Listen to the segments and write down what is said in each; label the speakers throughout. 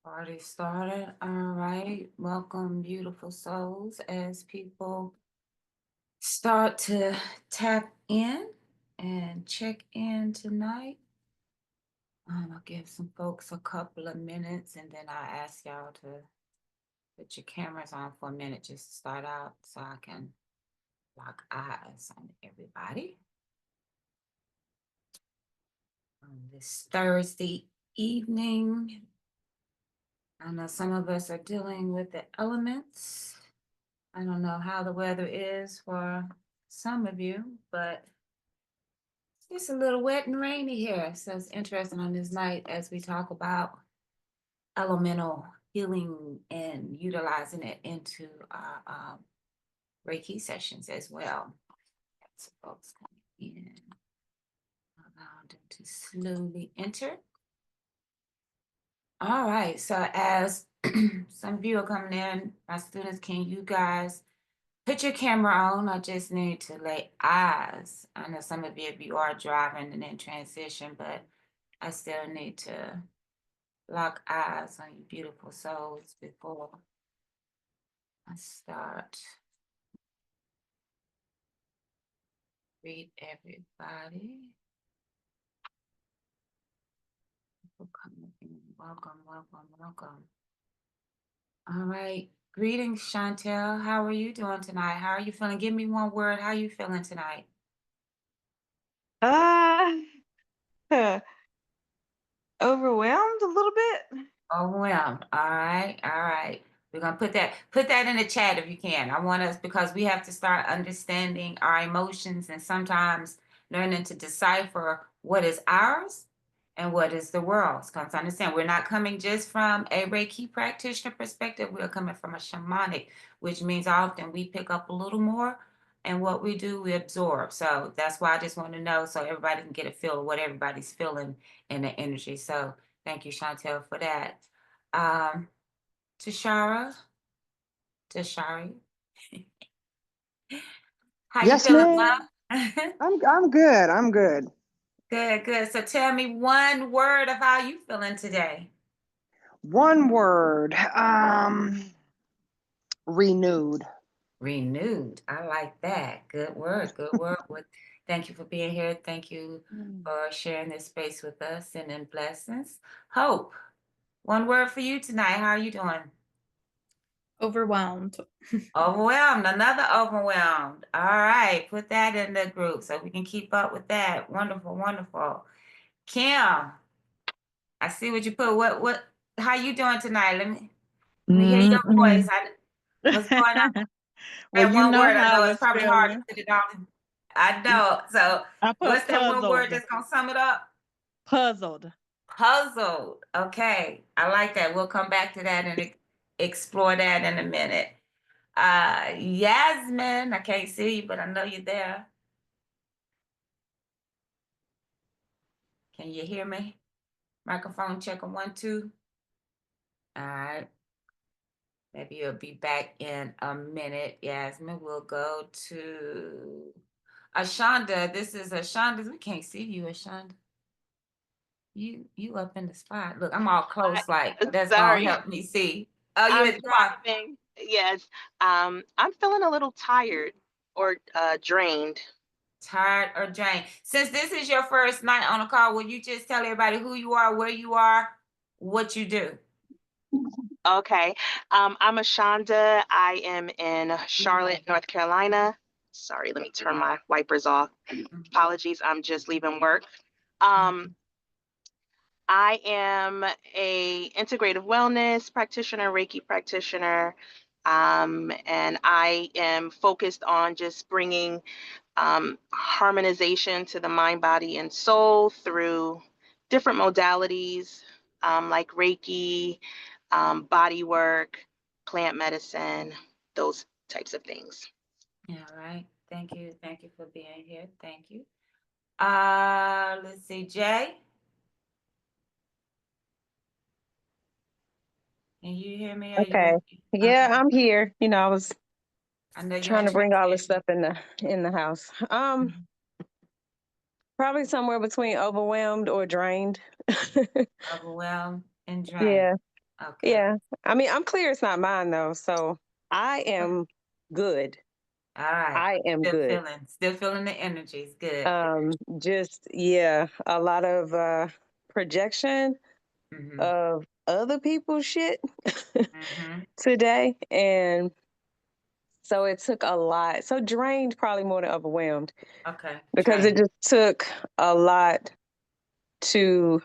Speaker 1: Party started. All right. Welcome, beautiful souls, as people start to tap in and check in tonight. I'll give some folks a couple of minutes and then I'll ask y'all to put your cameras on for a minute just to start out so I can lock eyes on everybody. On this Thursday evening, I know some of us are dealing with the elements. I don't know how the weather is for some of you, but it's a little wet and rainy here. So it's interesting on this night as we talk about elemental healing and utilizing it into our Reiki sessions as well. So folks coming in, allow them to slowly enter. All right, so as some of you are coming in, my students, can you guys put your camera on? I just need to lay eyes. I know some of you, if you are driving and in transition, but I still need to lock eyes on you beautiful souls before I start. Greet everybody. Welcome, welcome, welcome. All right. Greetings, Chantel. How are you doing tonight? How are you feeling? Give me one word. How are you feeling tonight?
Speaker 2: Uh, Overwhelmed a little bit.
Speaker 1: Overwhelmed. All right. All right. We're gonna put that in the chat if you can. I want us because we have to start understanding our emotions and sometimes learning to decipher what is ours and what is the world's. Because understand we're not coming just from a Reiki practitioner perspective, we're coming from a shamanic, which means often we pick up a little more and what we do, we absorb. So that's why I just want to know so everybody can get a feel of what everybody's feeling in the energy. So thank you, Chantel, for that. Um, Tashara, Tashari, how you
Speaker 3: Yes,
Speaker 1: feeling,
Speaker 3: ma'am.
Speaker 1: love?
Speaker 3: I'm good. I'm good.
Speaker 1: Good, good. So tell me one word of how you feeling today.
Speaker 3: One word. Renewed.
Speaker 1: Renewed. I like that. Good word. Good word. Thank you for being here. Thank you for sharing this space with us and in blessings. Hope. One word for you tonight. How are you doing?
Speaker 4: Overwhelmed.
Speaker 1: Overwhelmed. Another overwhelmed. All right. Put that in the group so we can keep up with that. Wonderful, wonderful. Kim, I see what you put. How you doing tonight? Let me hear your voice. What's going on?
Speaker 2: Well,
Speaker 1: That
Speaker 2: you
Speaker 1: one
Speaker 2: know
Speaker 1: word, I
Speaker 2: how I
Speaker 1: know it's
Speaker 2: was
Speaker 1: probably hard to
Speaker 2: feeling.
Speaker 1: put it on. I know. So
Speaker 2: I
Speaker 1: what's
Speaker 2: put
Speaker 1: that one word
Speaker 2: puzzled.
Speaker 1: that's gonna sum it up?
Speaker 2: Puzzled.
Speaker 1: Puzzled. Okay. I like that. We'll come back to that and explore that in a minute. Yasmin, I can't see you, but I know you're there. Can you hear me? Microphone check on 1, 2. All right. Maybe you'll be back in a minute. Yasmin, we'll go to Ashonda. This is Ashonda. We can't see you, Ashonda. You up in the spot. Look, I'm all close, like that's gonna
Speaker 5: Sorry,
Speaker 1: help me see. Oh, you
Speaker 5: I'm
Speaker 1: in the car.
Speaker 5: driving. Yes. I'm feeling a little tired or drained.
Speaker 1: Tired or drained. Since this is your first night on the call, will you just tell everybody who you are, where you are, what you do?
Speaker 5: Okay. I'm Ashonda. I am in Charlotte, North Carolina. Sorry, let me turn my wipers off. Apologies, I'm just leaving work. Um, I am a integrative wellness practitioner, Reiki practitioner, and I am focused on just bringing harmonization to the mind, body, and soul through different modalities like Reiki, body work, plant medicine, those types of things.
Speaker 1: All right. Thank you. Thank you for being here. Thank you. Let's see, Jay. Can you hear me? Are you
Speaker 3: Okay.
Speaker 1: working?
Speaker 3: Yeah,
Speaker 1: Okay.
Speaker 3: I'm here. I was
Speaker 1: I know you're
Speaker 3: trying
Speaker 1: in
Speaker 3: to bring all this
Speaker 1: transition.
Speaker 3: stuff in the house. Probably somewhere between overwhelmed or drained.
Speaker 1: Overwhelmed and drained.
Speaker 3: Yeah,
Speaker 1: Okay.
Speaker 3: yeah. I mean, I'm clear it's not mine though, so I am good.
Speaker 1: All right.
Speaker 3: I am good.
Speaker 1: Still feeling the energies. Good.
Speaker 3: Just yeah, a lot of projection
Speaker 1: Mm-hmm.
Speaker 3: of other people's shit
Speaker 1: Mm-hmm.
Speaker 3: today, and so it took a lot. So drained, probably more than overwhelmed,
Speaker 1: Okay.
Speaker 3: because it
Speaker 1: Drained.
Speaker 3: just took a lot to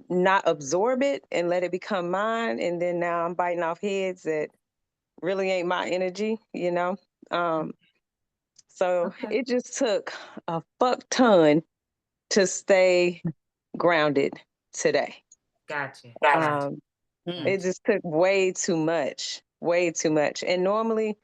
Speaker 3: not absorb it and let it become mine, and then now I'm biting off heads that really ain't my energy, you know. Um, so
Speaker 1: Okay.
Speaker 3: it just took a fuck ton to stay grounded today.
Speaker 1: Gotcha. Gotcha.
Speaker 3: Um,
Speaker 4: Mm.
Speaker 3: it just took way too much, way too much. And normally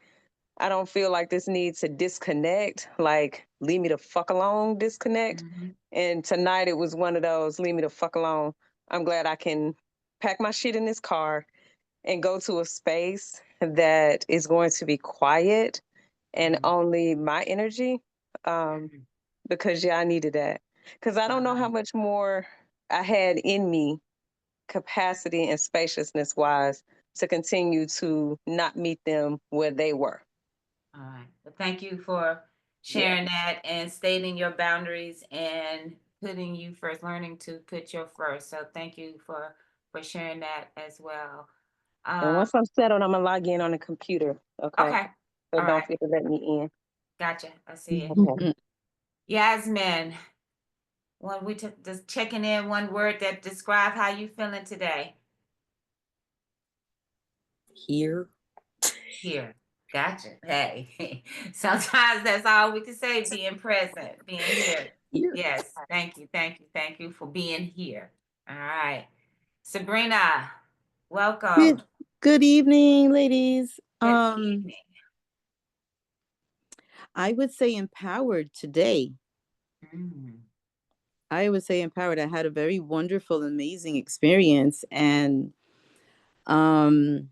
Speaker 3: I don't feel like this need to disconnect, like leave me the fuck alone, disconnect.
Speaker 1: Mm-hmm.
Speaker 3: And tonight it was one of those, leave me the fuck alone. I'm glad I can pack my shit in this car and go to a space that is going to be quiet and
Speaker 1: Mhm.
Speaker 3: only my energy. Um,
Speaker 1: Mhm.
Speaker 3: because yeah, I needed that. Because I don't know how
Speaker 1: Alright.
Speaker 3: much more I had in me, capacity and spaciousness wise, to continue to not meet them where they were.
Speaker 1: All right. Well, thank you for
Speaker 3: Yeah.
Speaker 1: sharing that and stating your boundaries and putting you first, learning to put your first. So thank you for sharing that as well.
Speaker 3: And
Speaker 1: Um,
Speaker 3: once I'm settled, I'm gonna log in on the computer. Okay.
Speaker 1: okay.
Speaker 3: So
Speaker 1: All
Speaker 3: don't
Speaker 1: right.
Speaker 3: forget to let me in.
Speaker 1: Gotcha. I see it.
Speaker 3: Okay.
Speaker 4: Mm.
Speaker 1: Yasmin, when we took just checking in, one word that describe how you feeling today.
Speaker 4: Here.
Speaker 1: Here. Gotcha. Hey, sometimes that's all we can say, being present, being here.
Speaker 4: Here.
Speaker 1: Yes. Thank you. Thank you. Thank you for being here. All right. Sabrina, welcome.
Speaker 4: Good, good evening, ladies.
Speaker 1: Good evening.
Speaker 4: I would say empowered today.
Speaker 1: Mm,
Speaker 4: I would say empowered. I had a very wonderful, amazing experience, and um,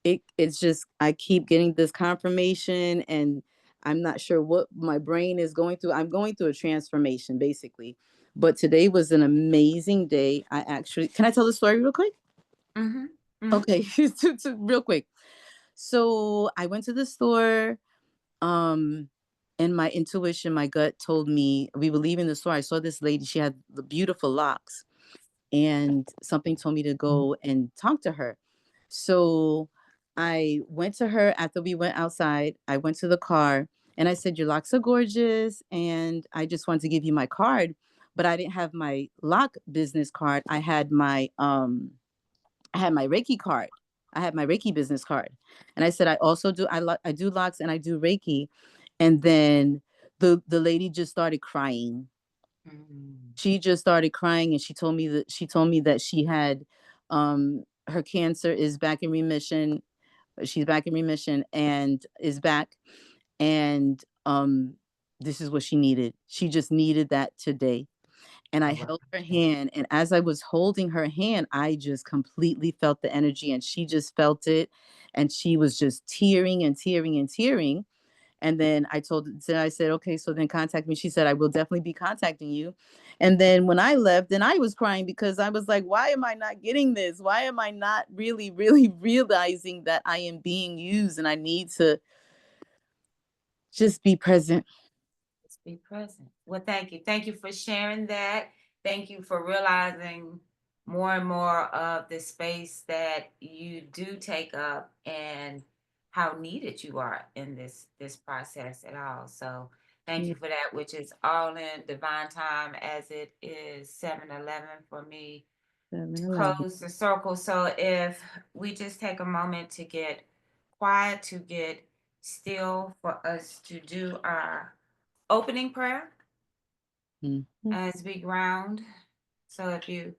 Speaker 4: it's just I keep getting this confirmation, and I'm not sure what my brain is going through. I'm going through a transformation, basically. But today was an amazing day. I actually can I tell the story real quick?
Speaker 1: mm-hmm, mm-hmm,
Speaker 4: Okay, real quick. So I went to the store. Um, and my intuition, my gut told me we were leaving the store. I saw this lady, she had the beautiful locks, and something told me to go and talk to her. So I went to her after we went outside. I went to the car and I said, your locks are gorgeous. And I just wanted to give you my card, but I didn't have my lock business card. I had my Reiki card. I had my Reiki business card. And I said, I also do, I do locks and I do Reiki. And then the lady just started crying.
Speaker 1: mm-hmm.
Speaker 4: She just started crying, and she told me that she had, her cancer is back in remission. She's back in remission and is back. And this is what she needed. She just needed that today. And I
Speaker 1: Oh, wow.
Speaker 4: held her hand. And as I was holding her hand, I just completely felt the energy, and she just felt it. And she was just tearing and tearing and tearing. And then I said, okay, so then contact me. She said, I will definitely be contacting you. And then when I left, then I was crying because I was like, why am I not getting this? Why am I not really, really realizing that I am being used and I need to just be present?
Speaker 1: Just be present. Well, thank you. Thank you for sharing that. Thank you for realizing more and more of the space that you do take up and how needed you are in this process at all. So thank
Speaker 4: Yeah.
Speaker 1: you for that, which is all in divine time as it is 7:11 for me to
Speaker 4: 7-Eleven.
Speaker 1: close the circle. So if we just take a moment to get quiet, to get still for us to do our opening prayer
Speaker 4: Mhm.
Speaker 1: as we ground. So if you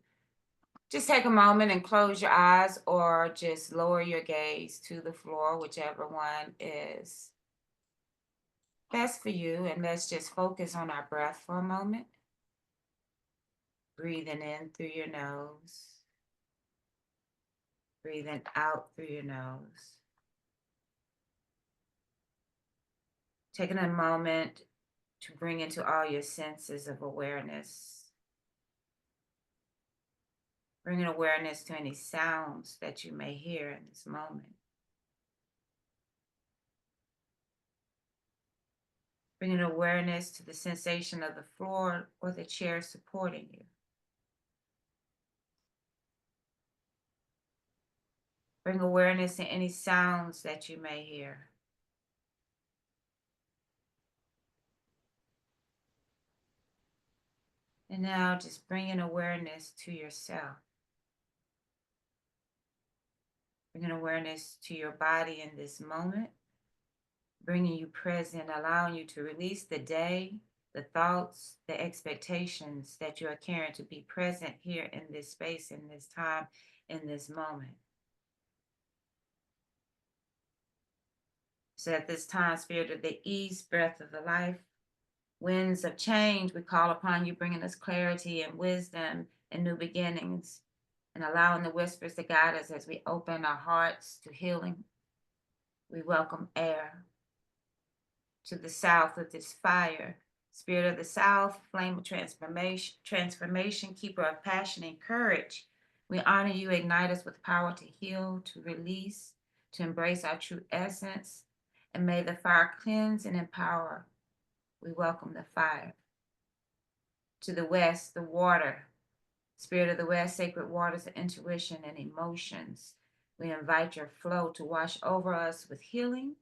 Speaker 1: just take a moment and close your eyes or just lower your gaze to the floor, whichever one is best for you. And let's just focus on our breath for a moment. Breathing in through your nose, breathing out through your nose. Taking a moment to bring into all your senses of awareness. Bringing awareness to any sounds that you may hear in this moment. Bringing awareness to the sensation of the floor or the chair supporting you. Bring awareness to any sounds that you may hear. And now just bringing awareness to yourself. Bringing awareness to your body in this moment. Bringing you present, allowing you to release the day, the thoughts, the expectations that you are carrying, to be present here in this space, in this time, in this moment. So at this time, Spirit of the East, breath of the life, winds of change, we call upon you, bringing us clarity and wisdom and new beginnings, and allowing the whispers to guide us as we open our hearts to healing. We welcome air to the south with this fire. Spirit of the South, flame of transformation, keeper of passion and courage. We honor you, ignite us with power to heal, to release, to embrace our true essence, and may the fire cleanse and empower. We welcome the fire. To the west, the water. Spirit of the West, sacred waters of intuition and emotions. We invite your flow to wash over us with healing.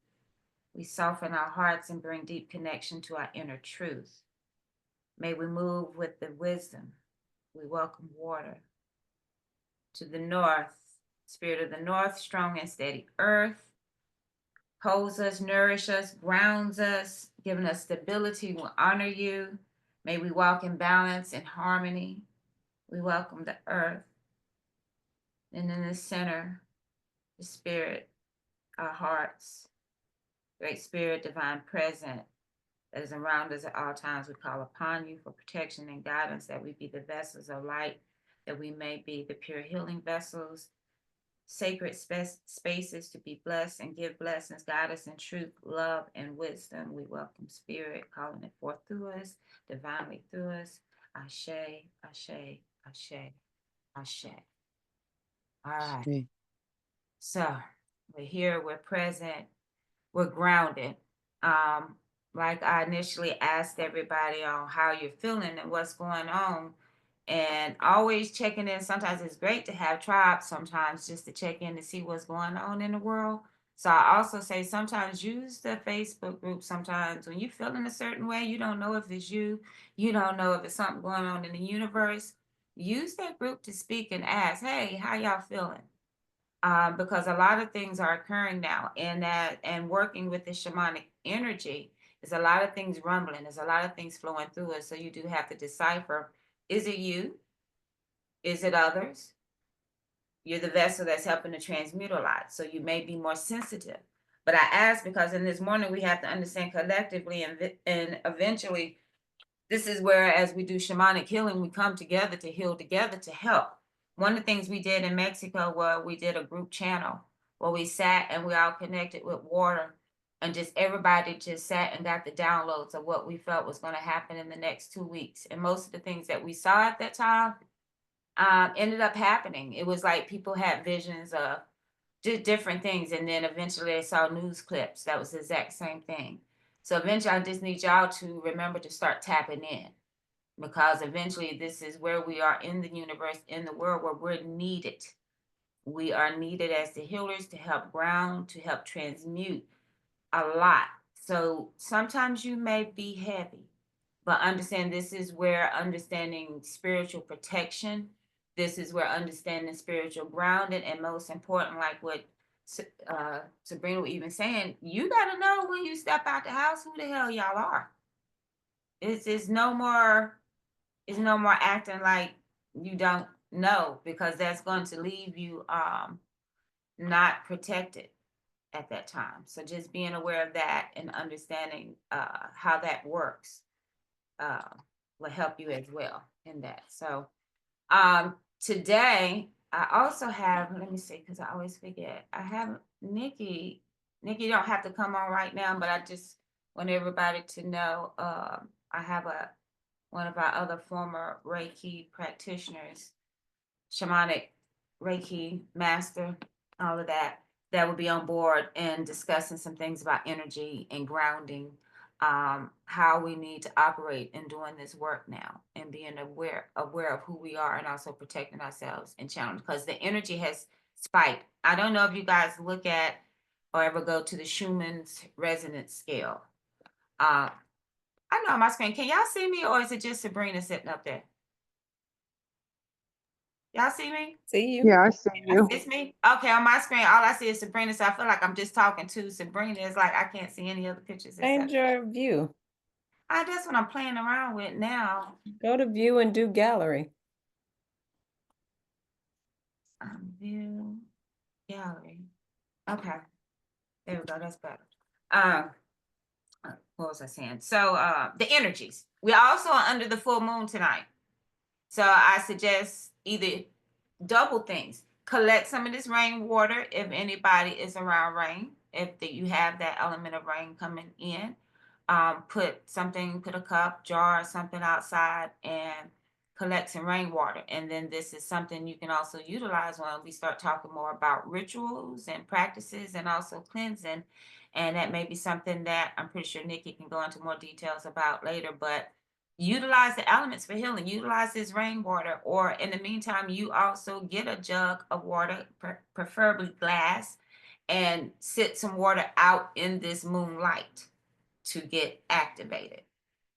Speaker 1: We soften our hearts and bring deep connection to our inner truth. May we move with the wisdom. We welcome water. To the north, Spirit of the North, strong and steady earth, holds us, nourish us, grounds us, giving us stability. We honor you. May we walk in balance and harmony. We welcome the earth. And in the center, the Spirit, our hearts, Great Spirit, divine present, that is around us at all times. We call upon you for protection and guidance, that we be the vessels of light, that we may be the pure healing vessels, sacred spaces to be blessed and give blessings, guide us in truth, love, and wisdom. We welcome Spirit, calling it forth through us, divinely through us. Ashe, Ashe, Ashe, Ashe. All right.
Speaker 4: Okay.
Speaker 1: So we're here, we're present, we're grounded. Like I initially asked everybody on how you're feeling and what's going on, and always checking in. Sometimes it's great to have tribes, sometimes just to check in to see what's going on in the world. So I also say sometimes use the Facebook group. Sometimes when you're feeling a certain way, you don't know if it's you don't know if it's something going on in the universe. Use that group to speak and ask, hey, how y'all feeling? Because a lot of things are occurring now, and working with the shamanic energy, there's a lot of things rumbling, there's a lot of things flowing through it. So you do have to decipher, is it you? Is it others? You're the vessel that's helping to transmute a lot. So you may be more sensitive. But I ask because in this morning we have to understand collectively, and eventually this is where, as we do shamanic healing, we come together to heal together to help. One of the things we did in Mexico was we did a group channel where we sat and we all connected with water, and just everybody just sat and got the downloads of what we felt was going to happen in the next 2 weeks. And most of the things that we saw at that time ended up happening. It was like people had visions of different things, and then eventually they saw news clips that was the exact same thing. So eventually I just need y'all to remember to start tapping in, because eventually this is where we are in the universe, in the world, where we're needed. We are needed as the healers to help ground, to help transmute a lot. So sometimes you may be heavy, but understand this is where understanding spiritual protection, this is where understanding spiritual grounding, and most important, like what Sabrina was even saying, you got to know when you step out the house who the hell y'all are. It's no more acting like you don't know, because that's going to leave you not protected at that time. So just being aware of that and understanding how that works uh, will help you as well in that. So today I also have, let me see, because I always forget, I have Nikki. Nikki, you don't have to come on right now, but I just want everybody to know I have one of our other former Reiki practitioners, Shamanic Reiki master, all of that, that will be on board and discussing some things about energy and grounding, how we need to operate in doing this work now and being aware of who we are and also protecting ourselves and challenge because the energy has spiked. I don't know if you guys look at or ever go to the Schumann's resonance scale. I know on my screen. Can y'all see me or is it just Sabrina sitting up there? Y'all see me?
Speaker 3: See you.
Speaker 2: Yeah, I see you.
Speaker 1: It's me? Okay, on my screen, all I see is Sabrina, so I feel like I'm just talking to Sabrina. It's like I can't see any other pictures
Speaker 3: Change
Speaker 1: except
Speaker 3: your view.
Speaker 1: that's what I'm playing around with now.
Speaker 3: Go to view and do gallery.
Speaker 1: View gallery. Okay, there we go. That's better. Um, what was I saying? So the energies. We also are under the full moon tonight. So I suggest either double things. Collect some of this rainwater if anybody is around rain, if you have that element of rain coming in. Put a cup, jar, something outside and collect some rainwater. And then this is something you can also utilize when we start talking more about rituals and practices and also cleansing. And that may be something that I'm pretty sure Nikki can go into more details about later, but utilize the elements for healing. Utilize this rainwater, or in the meantime, you also get a jug of water, preferably glass, and sit some water out in this moonlight to get activated.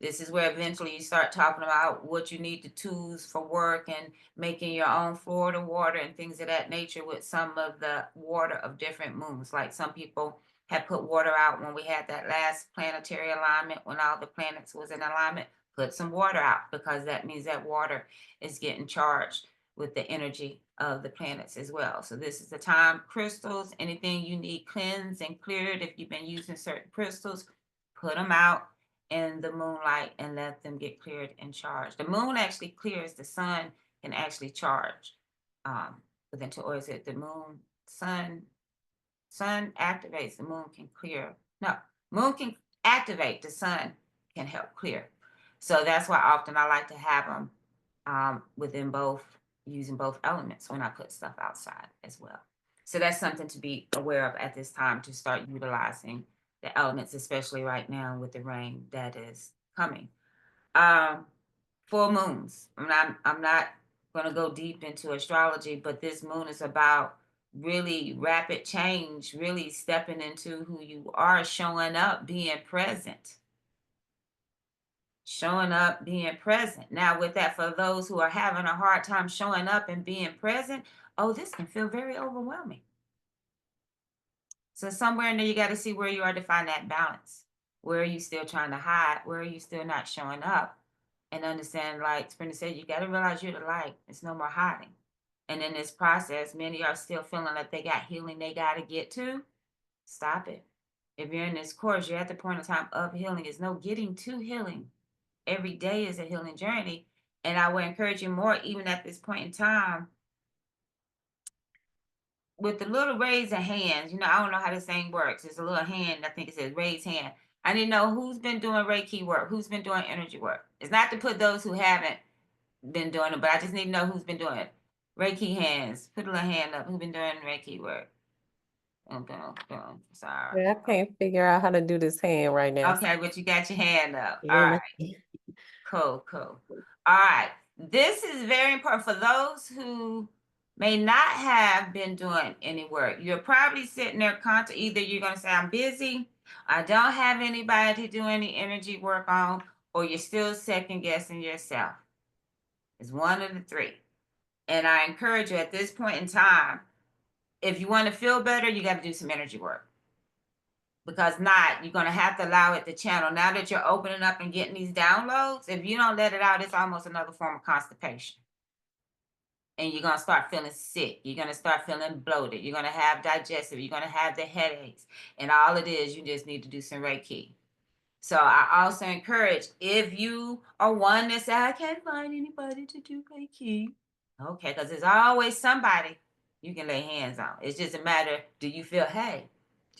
Speaker 1: This is where eventually you start talking about what you need the tools for work and making your own Florida water and things of that nature with some of the water of different moons. Like some people had put water out when we had that last planetary alignment, when all the planets was in alignment, put some water out because that means that water is getting charged with the energy of the planets as well. So this is the time. Crystals, anything you need cleansed and cleared, if you've been using certain crystals, put them out in the moonlight and let them get cleared and charged. The moon actually clears, the sun can actually charge. Within two, or is it the moon, sun activates, the moon can clear. No, moon can activate, the sun can help clear. So that's why often I like to have them within both, using both elements when I put stuff outside as well. So that's something to be aware of at this time, to start utilizing the elements, especially right now with the rain that is coming. Full moons. I'm not going to go deep into astrology, but this moon is about really rapid change, really stepping into who you are, showing up, being present. Showing up, being present. Now, with that, for those who are having a hard time showing up and being present, this can feel very overwhelming. So somewhere in there, you got to see where you are to find that balance. Where are you still trying to hide? Where are you still not showing up? And understand, like Sprinter said, you got to realize you're the light. It's no more hiding. And in this process, many are still feeling like they got healing they got to get to. Stop it. If you're in this course, you're at the point of time of healing. There's no getting to healing. Every day is a healing journey. And I would encourage you more, even at this point in time, with the little raise of hands. I don't know how this thing works. There's a little hand, I think it says raise hand. I need to know who's been doing Reiki work, who's been doing energy work. It's not to put those who haven't been doing it, but I just need to know who's been doing it. Reiki hands. Put a little hand up. Who's been doing Reiki work? Okay. Sorry.
Speaker 3: Yeah, I can't figure out how to do this hand right now.
Speaker 1: Okay, but you got your hand up. All
Speaker 3: Yeah.
Speaker 1: right. Cool. All right. This is very important for those who may not have been doing any work. You're probably sitting there either you're going to say, I'm busy, I don't have anybody to do any energy work on, or you're still second guessing yourself. It's one of the three. And I encourage you at this point in time, if you want to feel better, you got to do some energy work. Because not, you're going to have to allow it to channel. Now that you're opening up and getting these downloads, if you don't let it out, it's almost another form of constipation. And you're going to start feeling sick. You're going to start feeling bloated. You're going to have digestive. You're going to have the headaches. And all it is, you just need to do some Reiki. So I also encourage, if you are one that says, I can't find anybody to do Reiki. Okay, because there's always somebody you can lay hands on. It's just a matter, do you feel, hey,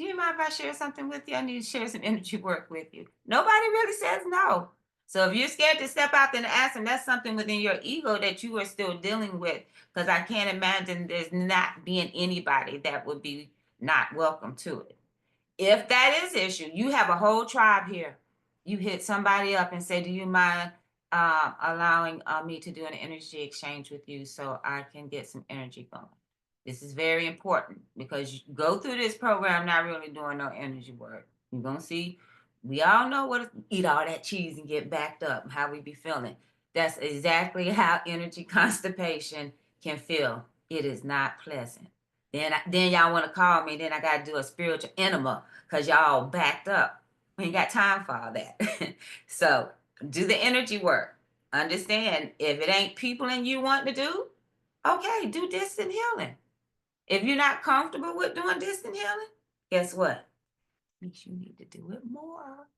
Speaker 1: Do you mind if I share something with you? I need to share some energy work with you. Nobody really says no. So if you're scared to step out there and ask them, that's something within your ego that you are still dealing with. Because I can't imagine there's not being anybody that would be not welcome to it. If that is the issue, you have a whole tribe here. You hit somebody up and say, "Do you mind allowing me to do an energy exchange with you so I can get some energy going?" This is very important because you go through this program not really doing no energy work. You're gonna see. We all know what eat all that cheese and get backed up. How we be feeling. That's exactly how energy constipation can feel. It is not pleasant. Then y'all want to call me. Then I got to do a spiritual enema because y'all backed up. We ain't got time for all that. So do the energy work. Understand if it ain't people and you want to do, okay, do distant healing. If you're not comfortable with doing distant healing, guess what? Means you need to do it more.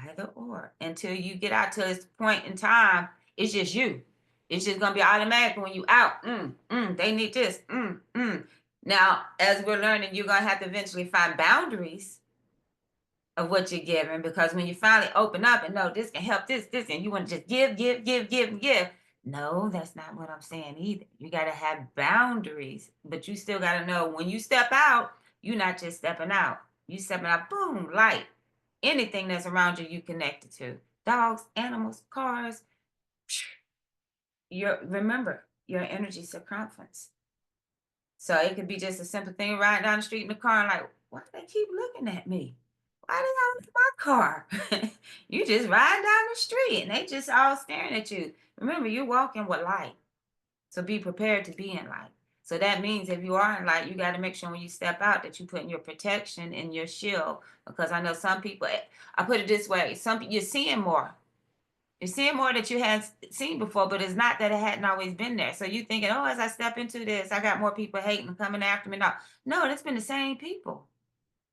Speaker 1: Either or. Until you get out to this point in time, it's just you. It's just gonna be automatic when you out. They need this. Now, as we're learning, you're gonna have to eventually find boundaries of what you're giving because when you finally open up and know this can help this, and you want to just give. No, that's not what I'm saying either. You got to have boundaries, but you still got to know when you step out, you're not just stepping out. You stepping out, boom, light. Anything that's around you, you connected to. Dogs, animals, cars. Remember your energy circumference. So it could be just a simple thing riding down the street in the car and like, why do they keep looking at me? Why did I look at my car? You just riding down the street and they just all staring at you. Remember, you're walking with light. So be prepared to be in light. So that means if you are in light, you got to make sure when you step out that you put in your protection and your shield. Because I know some people, I put it this way, you're seeing more. You're seeing more that you hadn't seen before, but it's not that it hadn't always been there. So you thinking, oh, as I step into this, I got more people hating and coming after me. No, that's been the same people.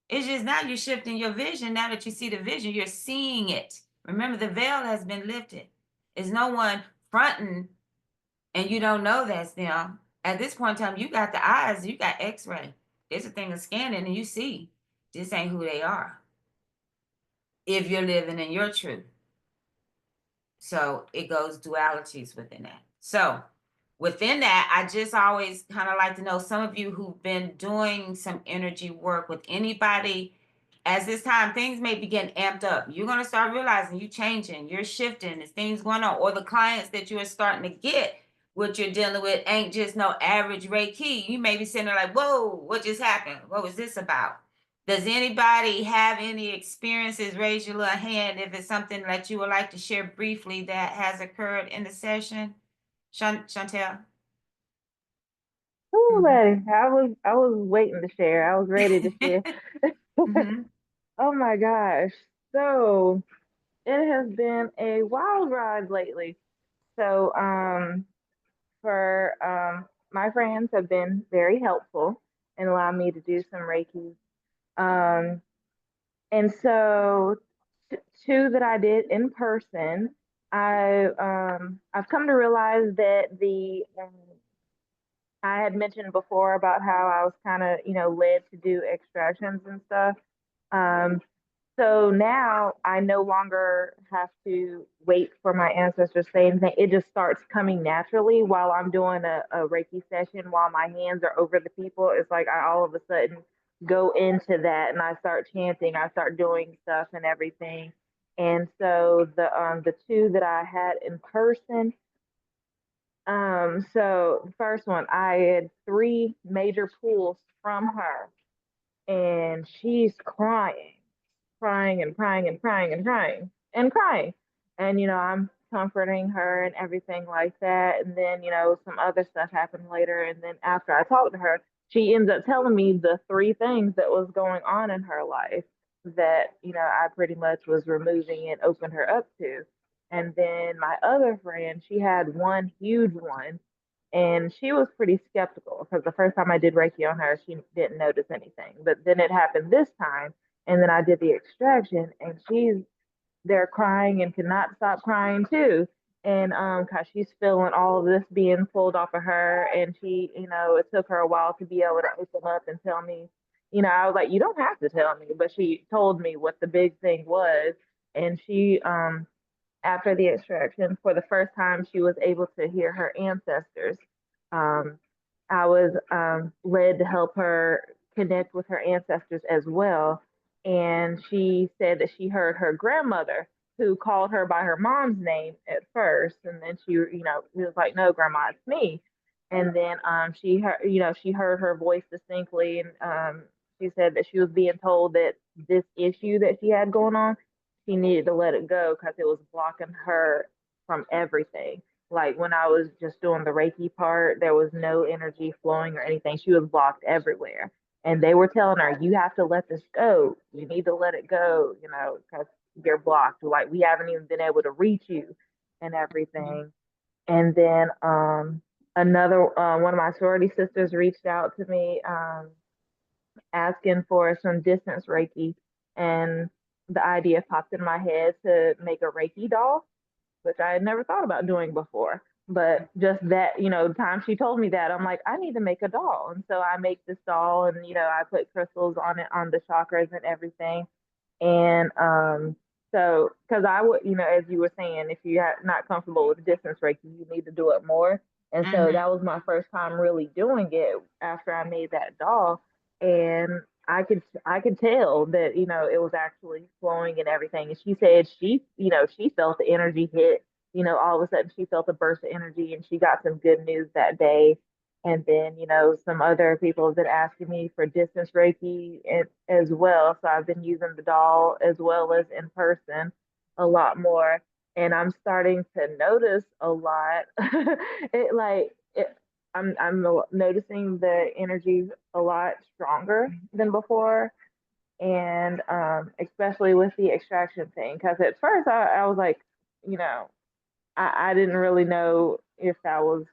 Speaker 1: It's just now you're shifting your vision. Now that you see the vision, you're seeing it. Remember, the veil has been lifted. There's no one fronting and you don't know that's them. At this point in time, you got the eyes, you got x-ray. There's a thing of scanning and you see this ain't who they are. If you're living in your truth. So it goes dualities within that. So within that, I just always kind of like to know some of you who've been doing some energy work with anybody. As this time, things may be getting amped up. You're going to start realizing you're changing, you're shifting, there's things going on, or the clients that you are starting to get, what you're dealing with ain't just no average Reiki. You may be sitting there like, whoa, what just happened? What was this about? Does anybody have any experiences? Raise your little hand if it's something that you would like to share briefly that has occurred in the session. Chantel?
Speaker 2: Ooh,
Speaker 1: Mhm.
Speaker 2: buddy, I was waiting to share. I was ready to share.
Speaker 1: Mhm.
Speaker 2: Oh my gosh. So it has been a wild ride lately. So for my friends have been very helpful and allowed me to do some Reiki. Um and so two that I did in person, I've come to realize that the I had mentioned before about how I was kind of, led to do extractions and stuff. Um, so now I no longer have to wait for my ancestors to say anything. It just starts coming naturally while I'm doing a Reiki session, while my hands are over the people. It's like I all of a sudden go into that and I start chanting, I start doing stuff and everything. And so the two that I had in person, so the first one, I had three major pulls from her, and she's crying and crying and crying and crying and crying. And, I'm comforting her and everything like that. And then, some other stuff happened later. And then after I talked to her, she ends up telling me the three things that was going on in her life that, I pretty much was removing and opened her up to. And then my other friend, she had one huge one and she was pretty skeptical because the first time I did Reiki on her, she didn't notice anything. But then it happened this time, and then I did the extraction, and she's there crying and cannot stop crying too. And cause she's feeling all of this being pulled off of her, and she, it took her a while to be able to open up and tell me, you know, I was like, you don't have to tell me, but she told me what the big thing was. And she, after the extraction, for the first time, she was able to hear her ancestors. Um, I was led to help her connect with her ancestors as well. And she said that she heard her grandmother, who called her by her mom's name at first. And then she, you know, she was like, no, grandma, it's me. And then she heard, you know, she heard her voice distinctly. And she said that she was being told that this issue that she had going on, she needed to let it go because it was blocking her from everything. Like when I was just doing the Reiki part, there was no energy flowing or anything. She was blocked everywhere. And they were telling her, you have to let this go. You need to let it go, you know, because you're blocked. Like we haven't even been able to reach you and everything. And then another one of my sorority sisters reached out to me asking for some distance Reiki. And the idea popped in my head to make a Reiki doll, which I had never thought about doing before. But just that, you know, the time she told me that, I'm like, I need to make a doll. And so I make this doll and, you know, I put crystals on it, on the chakras and everything. And so, because I would, you know, as you were saying, if you're not comfortable with distance Reiki, you need to do it more. And so that was my first time really doing it after I made that doll. And I could tell that, you know, it was actually flowing and everything. And she said she, you know, she felt the energy hit, you know, all of a sudden she felt a burst of energy and she got some good news that day. And then, you know, some other people have been asking me for distance Reiki as well. So I've been using the doll as well as in person a lot more. And I'm starting to notice a lot. it like it, I'm noticing the energy a lot stronger than before. And especially with the extraction thing, because at first I was like, you know, I didn't really know if that was,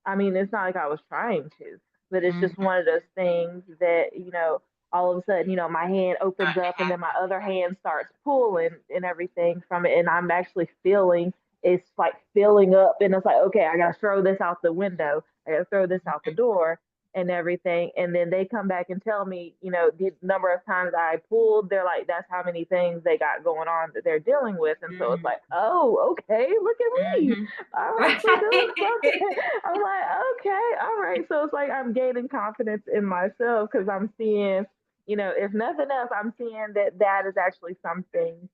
Speaker 2: I mean, it's not like I was trying to, but it's just one of those things that, you know, all of a sudden, you know, my hand opens up and then my other hand starts pulling and everything from it. And I'm actually feeling it's like filling up. And it's like, okay, I got to throw this out the window. I got to throw this out the door and everything. And then they come back and tell me, you know, the number of times I pulled, they're like, that's how many things they got going on that they're dealing with. And so it's like, oh, okay, look at me. All right, so doing something. I'm like, okay, all right. So it's like I'm gaining confidence in myself because I'm seeing, you know, if nothing else, I'm seeing that that is actually something.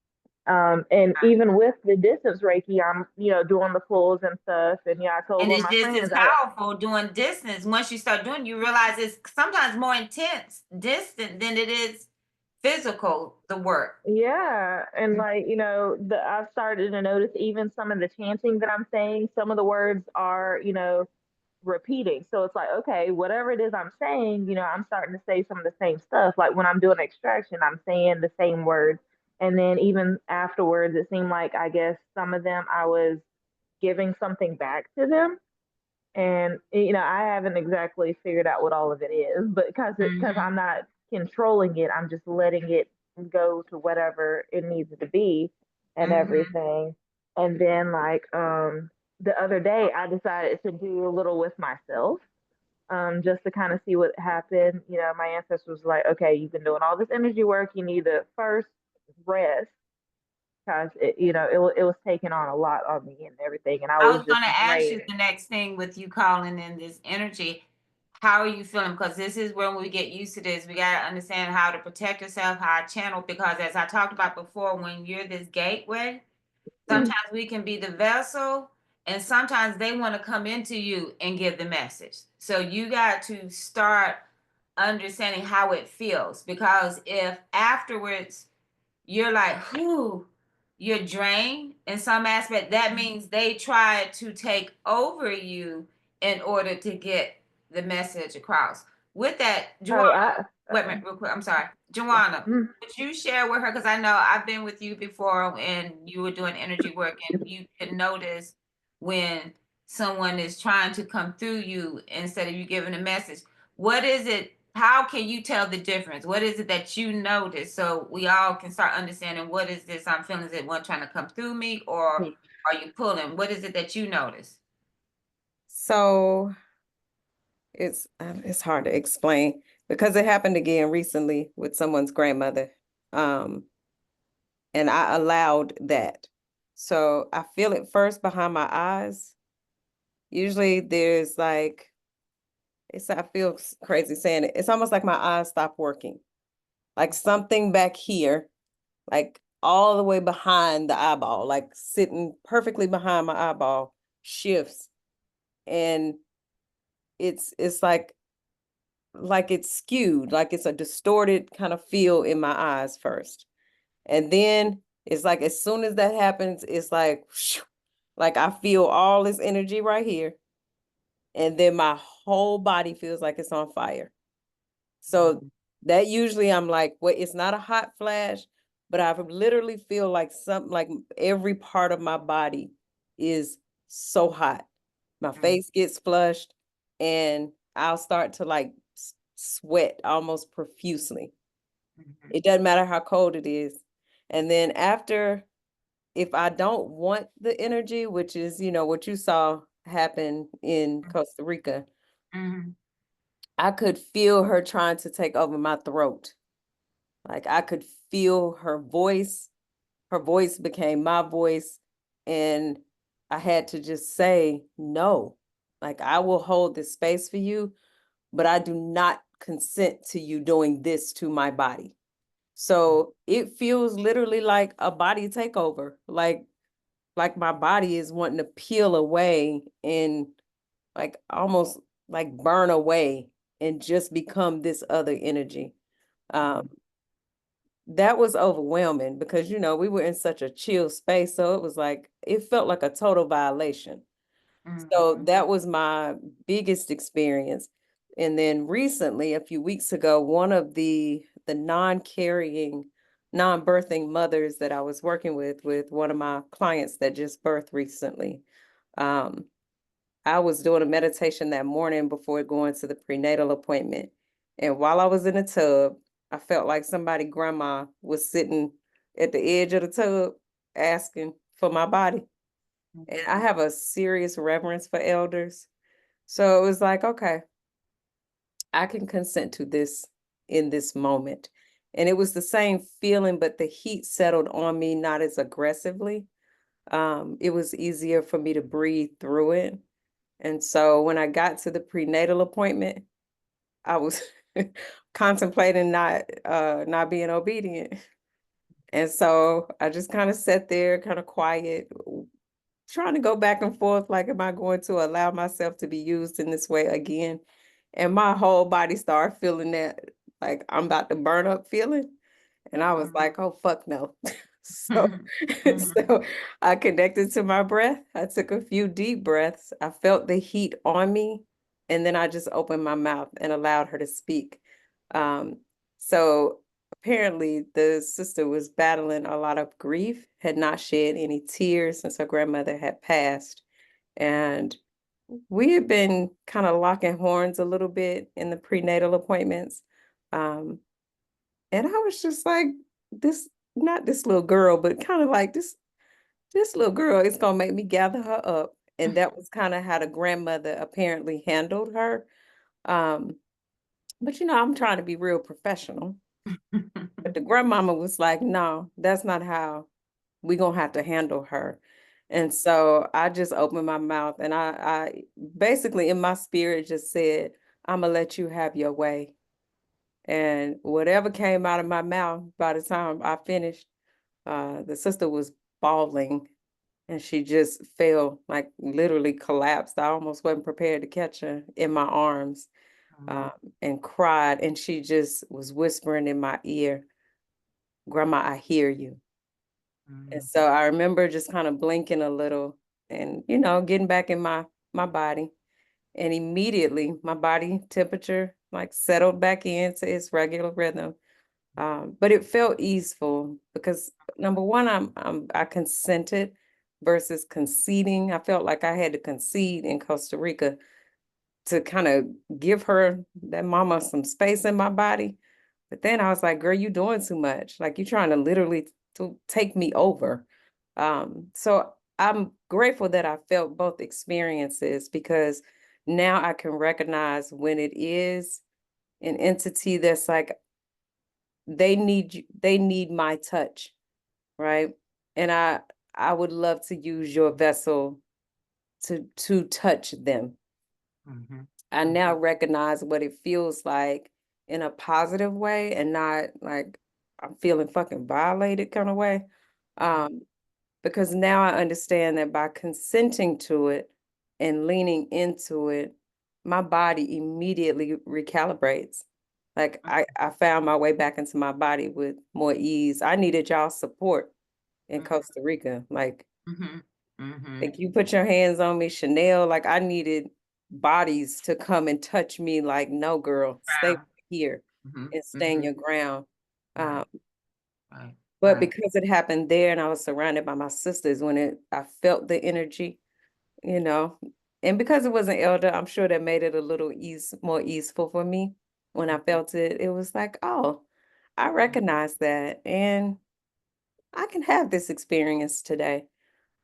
Speaker 2: And even with the distance Reiki, I'm, you know, doing the pulls and stuff. And yeah, I told
Speaker 1: And
Speaker 2: one of
Speaker 1: it's
Speaker 2: my
Speaker 1: just as
Speaker 2: friends,
Speaker 1: powerful doing distance. Once you start doing, you realize it's sometimes more intense distant than it is physical, the work.
Speaker 2: yeah, and like, you know, I've started to notice even some of the chanting that I'm saying, some of the words are, you know, repeating. So it's like, okay, whatever it is I'm saying, you know, I'm starting to say some of the same stuff. Like when I'm doing extraction, I'm saying the same words. And then even afterwards, it seemed like I guess some of them I was giving something back to them. And you know, I haven't exactly figured out what all of it is, but because I'm not controlling it, I'm just letting it go to whatever it needs to be and everything. And then like the other day I decided to do a little with myself, just to kind of see what happened. You know, my ancestors was like, okay, you've been doing all this energy work, you need to first rest because you know, it was taking on a lot on me and everything, and I
Speaker 1: I
Speaker 2: was
Speaker 1: was
Speaker 2: just
Speaker 1: going to ask you
Speaker 2: drained.
Speaker 1: the next thing with you calling in this energy. How are you feeling? Because this is when we get used to this. We got to understand how to protect yourself, how to channel. Because as I talked about before, when you're this gateway, sometimes we can be the vessel, and sometimes they want to come into you and give the message. So you got to start understanding how it feels. Because if afterwards you're like, whew, you're drained in some aspect, that means they tried to take over you in order to get the message across. With that,
Speaker 2: Oh,
Speaker 1: Joanna, wait a minute, real quick. I'm sorry. Joanna,
Speaker 2: mm,
Speaker 1: would you share with her? Because I know I've been with you before and you were doing energy work, and you can notice when someone is trying to come through you instead of you giving a message. What is it? How can you tell the difference? What is it that you notice so we all can start understanding what is this I'm feeling? Is it one trying to come through me, or are you pulling? What is it that you notice?
Speaker 3: So it's hard to explain because it happened again recently with someone's grandmother. And I allowed that. So I feel it first behind my eyes. Usually there's like, I feel crazy saying it. It's almost like my eyes stop working. Like something back here, like all the way behind the eyeball, like sitting perfectly behind my eyeball shifts. And it's like it's skewed, like it's a distorted kind of feel in my eyes first. And then it's like as soon as that happens, it's like like I feel all this energy right here. And then my whole body feels like it's on fire. So that usually I'm like, well, it's not a hot flash, but I literally feel like like every part of my body is so hot. My face gets flushed and I'll start to like sweat almost profusely. It doesn't matter how cold it is. And then after, if I don't want the energy, which is, what you saw happen in Costa Rica, I could feel her trying to take over my throat. Like I could feel her voice. Her voice became my voice. And I had to just say, no, like I will hold this space for you, but I do not consent to you doing this to my body. So it feels literally like a body takeover, like my body is wanting to peel away and like almost like burn away and just become this other energy. That was overwhelming because we were in such a chill space, so it was like it felt like a total violation. So that was my biggest experience. And then recently, a few weeks ago, one of the non-carrying, non-birthing mothers that I was working with one of my clients that just birthed recently, I was doing a meditation that morning before going to the prenatal appointment. And while I was in the tub, I felt like somebody grandma was sitting at the edge of the tub asking for my body. And I have a serious reverence for elders. So it was like, okay, I can consent to this in this moment. And it was the same feeling, but the heat settled on me, not as aggressively. It was easier for me to breathe through it. And so when I got to the prenatal appointment, I was contemplating not being obedient. And so I just kind of sat there, kind of quiet, trying to go back and forth, like, am I going to allow myself to be used in this way again? And my whole body started feeling that, like I'm about to burn up feeling. And I was like, oh, fuck no. So, so I connected to my breath. I took a few deep breaths. I felt the heat on me. And then I just opened my mouth and allowed her to speak. So apparently the sister was battling a lot of grief, had not shed any tears since her grandmother had passed. And we had been kind of locking horns a little bit in the prenatal appointments. And I was just like, not this little girl, but kind of like this little girl is gonna make me gather her up. And that was kind of how the grandmother apparently handled her. But I'm trying to be real professional. But the grandmama was like, no, that's not how we're gonna have to handle her. And so I just opened my mouth and I basically in my spirit just said, I'm gonna let you have your way. And whatever came out of my mouth by the time I finished, the sister was bawling and she just fell, like literally collapsed. I almost wasn't prepared to catch her in my arms, and cried. And she just was whispering in my ear, Grandma, I hear you. And so I remember just kind of blinking a little and, getting back in my body. And immediately my body temperature like settled back into its regular rhythm. But it felt easeful because number one, I consented versus conceding. I felt like I had to concede in Costa Rica to kind of give her that mama some space in my body. But then I was like, girl, you doing too much. Like you're trying to literally to take me over. So I'm grateful that I felt both experiences because now I can recognize when it is an entity that's like they need my touch, right? And I would love to use your vessel to touch them.
Speaker 1: Mhm.
Speaker 3: I now recognize what it feels like in a positive way and not like I'm feeling fucking violated kind of way. Because now I understand that by consenting to it and leaning into it, my body immediately recalibrates. Like I found my way back into my body with more ease. I needed y'all support in Costa Rica.
Speaker 1: Mhm. Mhm.
Speaker 3: Like you put your hands on me, Chanel, like I needed bodies to come and touch me like, no, girl, stay
Speaker 1: Wow.
Speaker 3: here
Speaker 1: Mhm.
Speaker 3: and stand
Speaker 1: Mhm.
Speaker 3: your ground.
Speaker 1: Right.
Speaker 3: Um,
Speaker 1: Right.
Speaker 3: but
Speaker 1: Right.
Speaker 3: because it happened there and I was surrounded by my sisters I felt the energy, you know, and because it was an elder, I'm sure that made it a little more easeful for me. When I felt it, it was like, oh, I recognize that and I can have this experience today.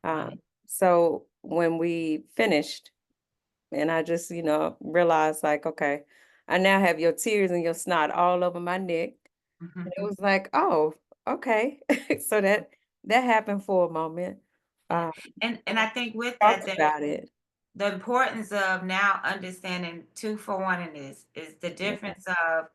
Speaker 1: Right.
Speaker 3: So when we finished, and I just, realized like, okay, I now have your tears and your snot all over my neck. And it
Speaker 1: Mhm.
Speaker 3: was like, oh, okay. So that happened for a moment.
Speaker 1: Yeah.
Speaker 3: Um,
Speaker 1: And I think with that,
Speaker 3: talked about it.
Speaker 1: the importance of now understanding two for one in this is the
Speaker 3: Yeah.
Speaker 1: difference of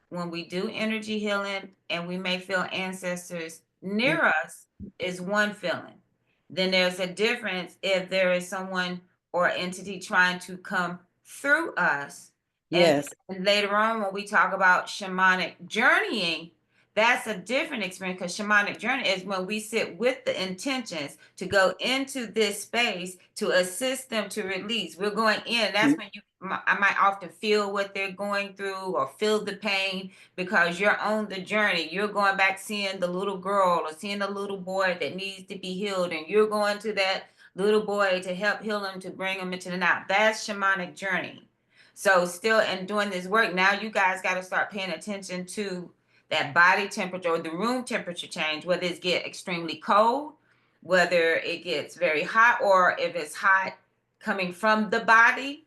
Speaker 1: when we do energy healing and we may feel ancestors near us is one feeling. Then there's a difference if there is someone or entity trying to come through us. And,
Speaker 3: Yes.
Speaker 1: and later on, when we talk about shamanic journeying, that's a different experience because shamanic journey is when we sit with the intentions to go into this space to assist them to release. We're going in. That's when I might often feel what they're going through or feel the pain because you're on the journey. You're going back seeing the little girl or seeing the little boy that needs to be healed, and you're going to that little boy to help heal him to bring him into the now. That's shamanic journey. So still in doing this work, now you guys got to start paying attention to that body temperature or the room temperature change, whether it's get extremely cold, whether it gets very hot, or if it's hot coming from the body,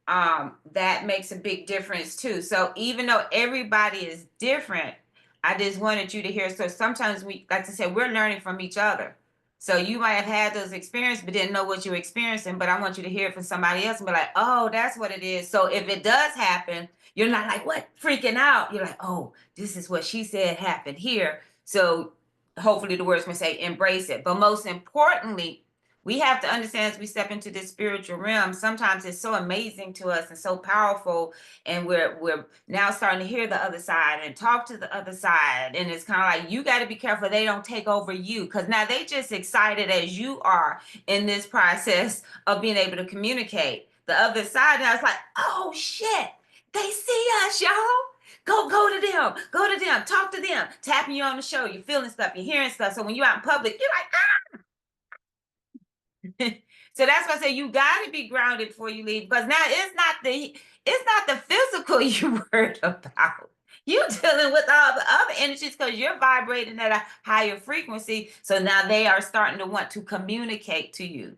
Speaker 1: that makes a big difference too. So even though everybody is different, I just wanted you to hear. So sometimes we, like I said, we're learning from each other. So you might have had those experiences, but didn't know what you were experiencing. But I want you to hear it from somebody else and be like, oh, that's what it is. So if it does happen, you're not like, what, freaking out. You're like, oh, this is what she said happened here. So hopefully the words may say embrace it. But most importantly, we have to understand as we step into this spiritual realm, sometimes it's so amazing to us and so powerful, and we're now starting to hear the other side and talk to the other side, and it's kind of like you got to be careful they don't take over you, because now they just excited as you are in this process of being able to communicate. The other side now it's like, oh shit, they see us, y'all. Go to them, talk to them, tapping you on the shoulder, you're feeling stuff, you're hearing stuff. So when you're out in public, you're like, so that's why I say you got to be grounded before you leave, because now it's not the physical you worried about. You dealing with all the other energies because you're vibrating at a higher frequency. So now they are starting to want to communicate to you,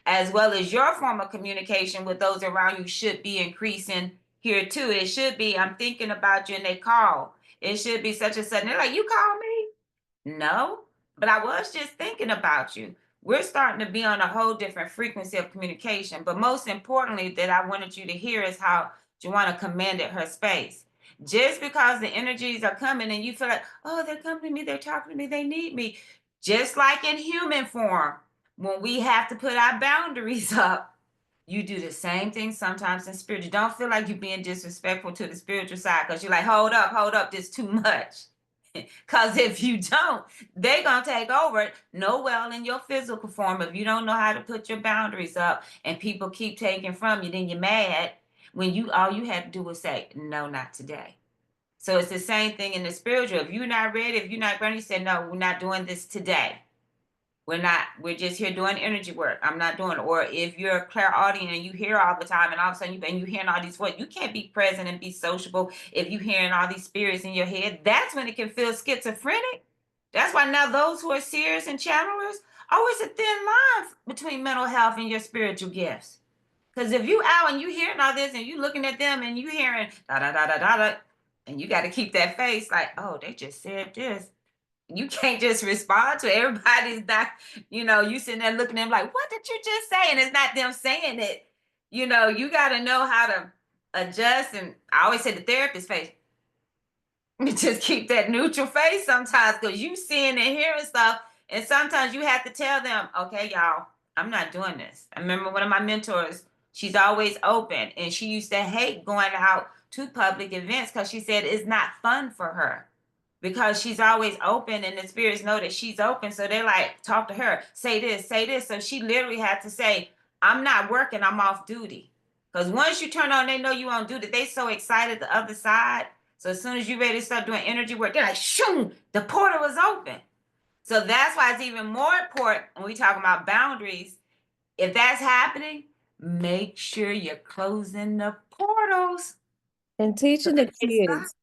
Speaker 1: as well as your form of communication with those around you should be increasing here too. It should be, I'm thinking about you, and they call. It should be such and such. And they're like, you call me? No, but I was just thinking about you. We're starting to be on a whole different frequency of communication. But most importantly, that I wanted you to hear is how Joanna commanded her space. Just because the energies are coming and you feel like, oh, they're coming to me, they're talking to me, they need me. Just like in human form, when we have to put our boundaries up, you do the same thing sometimes in spirit. You don't feel like you're being disrespectful to the spiritual side because you're like, hold up, this too much. Because if you don't, they're going to take over it. Know well in your physical form, if you don't know how to put your boundaries up and people keep taking from you, then you're mad when all you had to do was say, no, not today. So it's the same thing in the spiritual. If you're not ready, if you're not ready, you say, no, we're not doing this today. We're just here doing energy work. I'm not doing it. Or if you're a clairaudient and you hear all the time and all of a sudden you're hearing all these voices, you can't be present and be sociable if you're hearing all these spirits in your head. That's when it can feel schizophrenic. That's why now those who are seers and channelers, always a thin line between mental health and your spiritual gifts. Because if you out and you hearing all this and you looking at them and you hearing da da da da da da, and you got to keep that face like, oh, they just said this. You can't just respond to it. Everybody's not, you sitting there looking at them like, what did you just say? And it's not them saying it. You got to know how to adjust. And I always say the therapist face, just keep that neutral face sometimes because you seeing and hearing stuff. And sometimes you have to tell them, okay, y'all, I'm not doing this. I remember one of my mentors, she's always open and she used to hate going out to public events because she said it's not fun for her because she's always open and the spirits know that she's open. So they like talk to her, say this, say this. So she literally had to say, I'm not working, I'm off duty. Because once you turn on, they know you on duty. They so excited the other side. So as soon as you're ready to start doing energy work, they're like, shoom, the portal is open. So that's why it's even more important when we talk about boundaries. If that's happening, make sure you're closing the portals.
Speaker 3: And teaching the kids,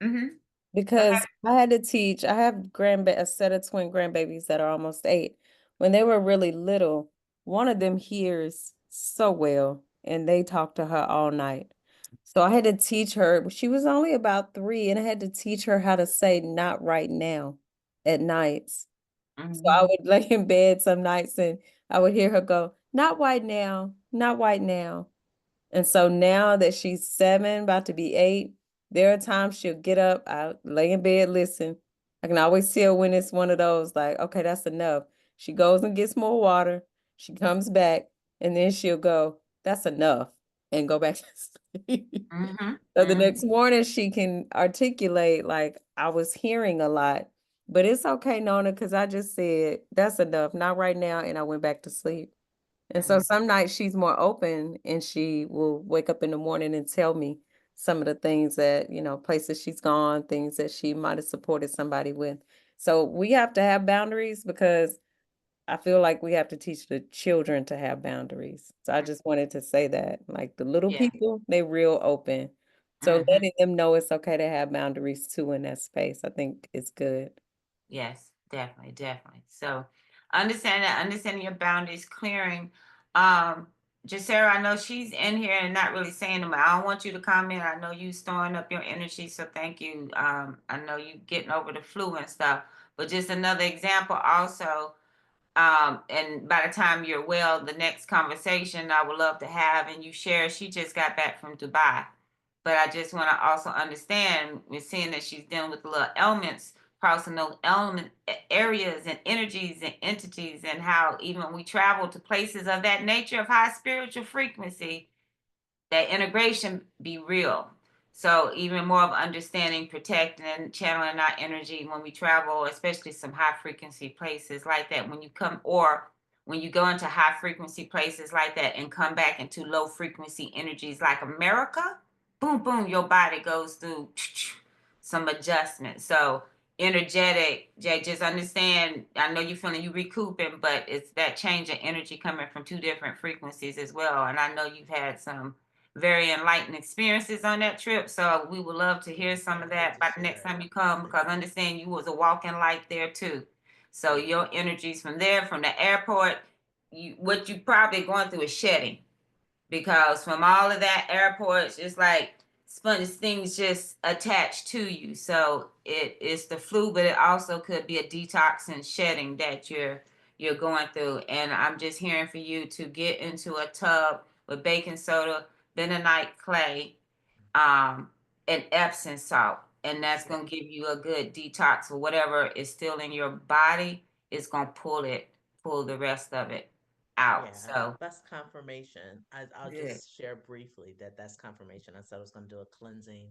Speaker 1: Mm-hmm.
Speaker 3: because I had to teach, I have a set of twin grandbabies that are almost 8. When they were really little, one of them hears so well, and they talk to her all night. So I had to teach her, she was only about 3, and I had to teach her how to say not right now at nights. So I would lay in bed some nights and I would hear her go, not right now, not right now. And so now that she's 7, about to be 8, there are times she'll get up, I lay in bed, listen. I can always tell when it's one of those, like, okay, that's enough. She goes and gets more water. She comes back, and then she'll go, that's enough, and go back to sleep.
Speaker 1: Mm-hmm.
Speaker 3: So the next morning she can articulate, like, I was hearing a lot, but it's okay, Nona, because I just said, that's enough, not right now, and I went back to sleep. And so some nights she's more open and she will wake up in the morning and tell me some of the things that, places she's gone, things that she might have supported somebody with. So we have to have boundaries because I feel like we have to teach the children to have boundaries. So I just wanted to say that, like the little
Speaker 1: Yeah.
Speaker 3: people, they real open. So
Speaker 1: Mm-hmm.
Speaker 3: letting them know it's okay to have boundaries too in that space, I think is good.
Speaker 1: Yes, definitely, definitely. So understanding your boundaries, clearing. Um, Sarah, I know she's in here and not really saying them. I don't want you to comment. I know you storing up your energy, so thank you. I know you getting over the flu and stuff, but just another example also. And by the time you're well, the next conversation I would love to have and you share, she just got back from Dubai. But I just want to also understand, we're seeing that she's dealing with the little elements, crossing those element areas and energies and entities, and how even when we travel to places of that nature of high spiritual frequency, that integration be real. So even more of understanding, protecting, and channeling our energy when we travel, especially some high frequency places like that. When you come or when you go into high frequency places like that and come back into low frequency energies like America, boom, boom, your body goes through some adjustment. So energetic, Jay, just understand. I know you're feeling you recouping, but it's that change of energy coming from 2 different frequencies as well. And I know you've had some very enlightening experiences on that trip. So we would love to hear some of that by the next time you come, because I understand you was a walking light there too. So your energies from there, from the airport, what you probably going through is shedding, because from all of that airports, it's like sponge things just attached to you. So it is the flu, but it also could be a detox and shedding that you're going through. And I'm just hearing for you to get into a tub with baking soda, bentonite clay, um, and Epsom salt. And that's gonna give you a good detox or whatever is still in your body, is gonna pull the rest of it out.
Speaker 6: Yeah,
Speaker 1: So
Speaker 6: that's confirmation. I'll
Speaker 1: good.
Speaker 6: just share briefly that that's confirmation. I said I was going to do a cleansing